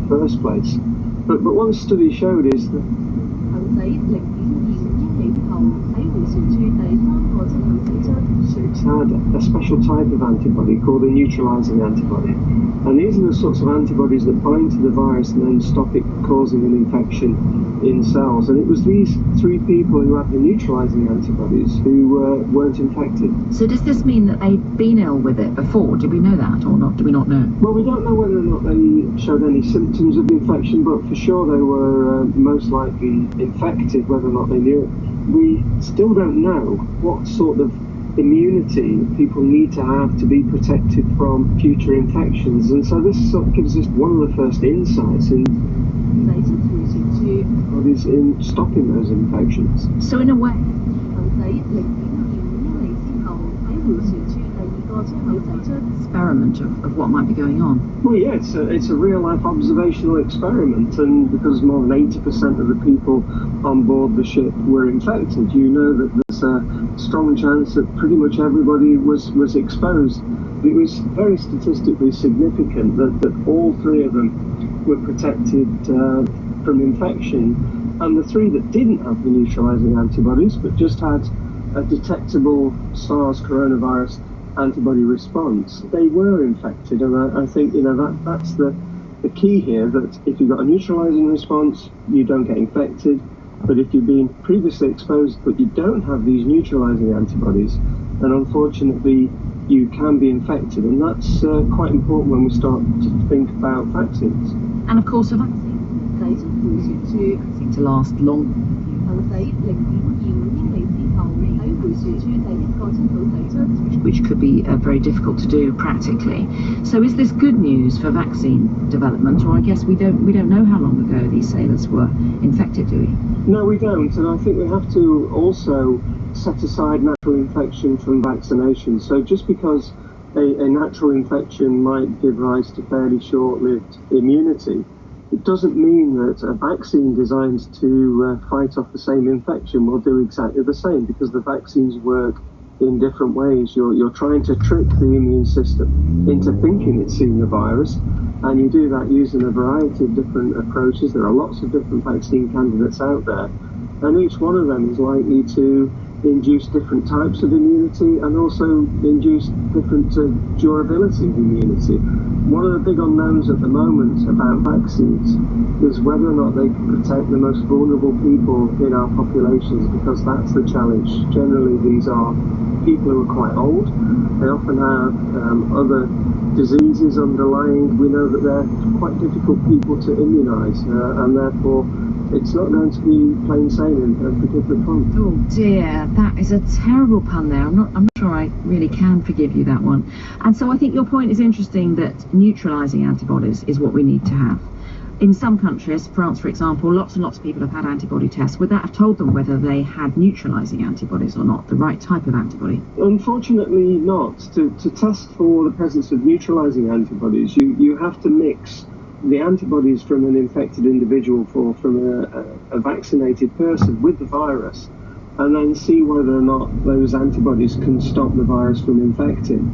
the first place. But what the study showed is that it's had a special type of antibody called a neutralizing antibody. And these are the sorts of antibodies that bind to the virus and then stop it causing an infection in cells. And it was these 3 people who had the neutralizing antibodies who weren't infected. So does this mean that they'd been ill with it before? Do we know that or not? Do we not know? Well, we don't know whether or not they showed any symptoms of the infection, but for sure they were most likely infected, whether or not they knew it. We still don't know what sort of immunity people need to have to be protected from future infections, and so this sort of gives us one of the first insights in stopping those infections. So in a way, experiment of what might be going on. Well, yeah, it's a real-life observational experiment, and because more than 80% of the people on board the ship were infected, you know that there's a strong chance that pretty much everybody was exposed. It was very statistically significant that all 3 of them were protected from infection, and the 3 that didn't have the neutralizing antibodies but just had a detectable SARS coronavirus antibody response, they were infected. And I think that's the key here, that if you've got a neutralizing response, you don't get infected. But if you've been previously exposed but you don't have these neutralizing antibodies, then unfortunately you can be infected, and that's quite important when we start to think about vaccines. And of course, a vaccine seem to last long. Which could be very difficult to do practically. So is this good news for vaccine development, or I guess we don't know how long ago these sailors were infected, do we? No, we don't, and I think we have to also set aside natural infection from vaccination. So just because a natural infection might give rise to fairly short-lived immunity, it doesn't mean that a vaccine designed to fight off the same infection will do exactly the same, because the vaccines work in different ways. You're trying to trick the immune system into thinking it's seeing a virus, and you do that using a variety of different approaches. There are lots of different vaccine candidates out there, and each one of them is likely to induce different types of immunity and also induce different durability of immunity. One of the big unknowns at the moment about vaccines is whether or not they can protect the most vulnerable people in our populations, because that's the challenge. Generally, these are people who are quite old. They often have other diseases underlying. We know that they're quite difficult people to immunise, and therefore it's not going to be plain sailing and particularly fun. Oh dear, that is a terrible pun there. I'm not sure I really can forgive you that one. And so I think your point is interesting, that neutralising antibodies is what we need to have. In some countries, France for example, lots and lots of people have had antibody tests. Would that have told them whether they had neutralising antibodies or not, the right type of antibody? Unfortunately not. To test for the presence of neutralising antibodies, you have to mix the antibodies from an infected individual from a vaccinated person with the virus, and then see whether or not those antibodies can stop the virus from infecting.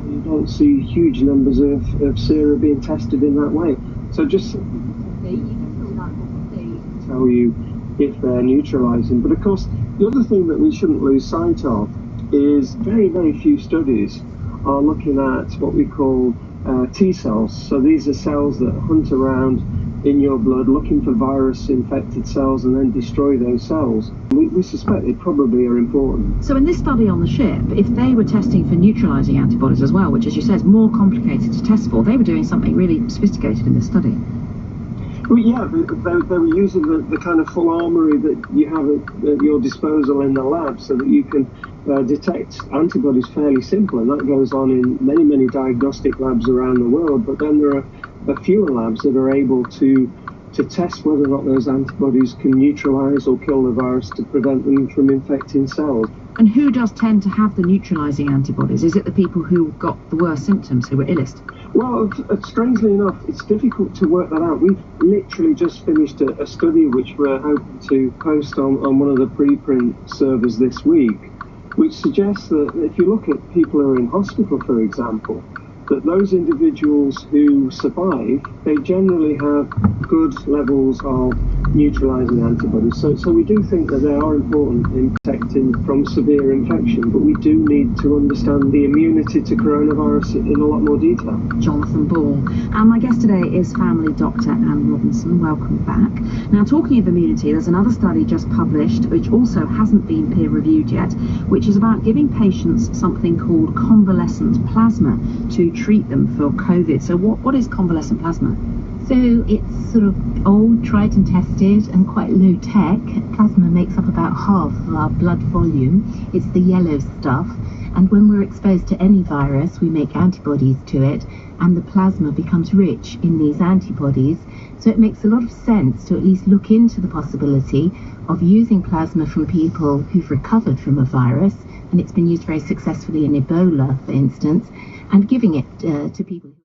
You don't see huge numbers of sera being tested in that way. So just tell you if they're neutralising. But of course, the other thing that we shouldn't lose sight of is very, very few studies are looking at what we call T cells. So these are cells that hunt around in your blood looking for virus-infected cells and then destroy those cells. We suspect they probably are important. So in this study on the ship, if they were testing for neutralising antibodies as well, which as you said is more complicated to test for, they were doing something really sophisticated in this study. Well, yeah, they were using the kind of full armoury that you have at your disposal in the lab, so that you can detect antibodies fairly simple, and that goes on in many, many diagnostic labs around the world. But then there are fewer labs that are able to test whether or not those antibodies can neutralise or kill the virus to prevent them from infecting cells. And who does tend to have the neutralising antibodies? Is it the people who got the worst symptoms, who were illest? Well, strangely enough, it's difficult to work that out. We've literally just finished a study which we're hoping to post on one of the preprint servers this week, which suggests that if you look at people who are in hospital, for example, that those individuals who survive, they generally have good levels of neutralising antibodies. So we do think that they are important in protecting from severe infection, but we do need to understand the immunity to coronavirus in a lot more detail. Jonathan Ball. And my guest today is family doctor Anne Robinson. Welcome back. Now, talking of immunity, there's another study just published, which also hasn't been peer-reviewed yet, which is about giving patients something called convalescent plasma to treat them for COVID. So what is convalescent plasma? So it's sort of old, tried and tested, and quite low tech. Plasma makes up about half of our blood volume. It's the yellow stuff, and when we're exposed to any virus, we make antibodies to it, and the plasma becomes rich in these antibodies. So it makes a lot of sense to at least look into the possibility of using plasma from people who've recovered from a virus, and it's been used very successfully in Ebola, for instance, and giving it to people.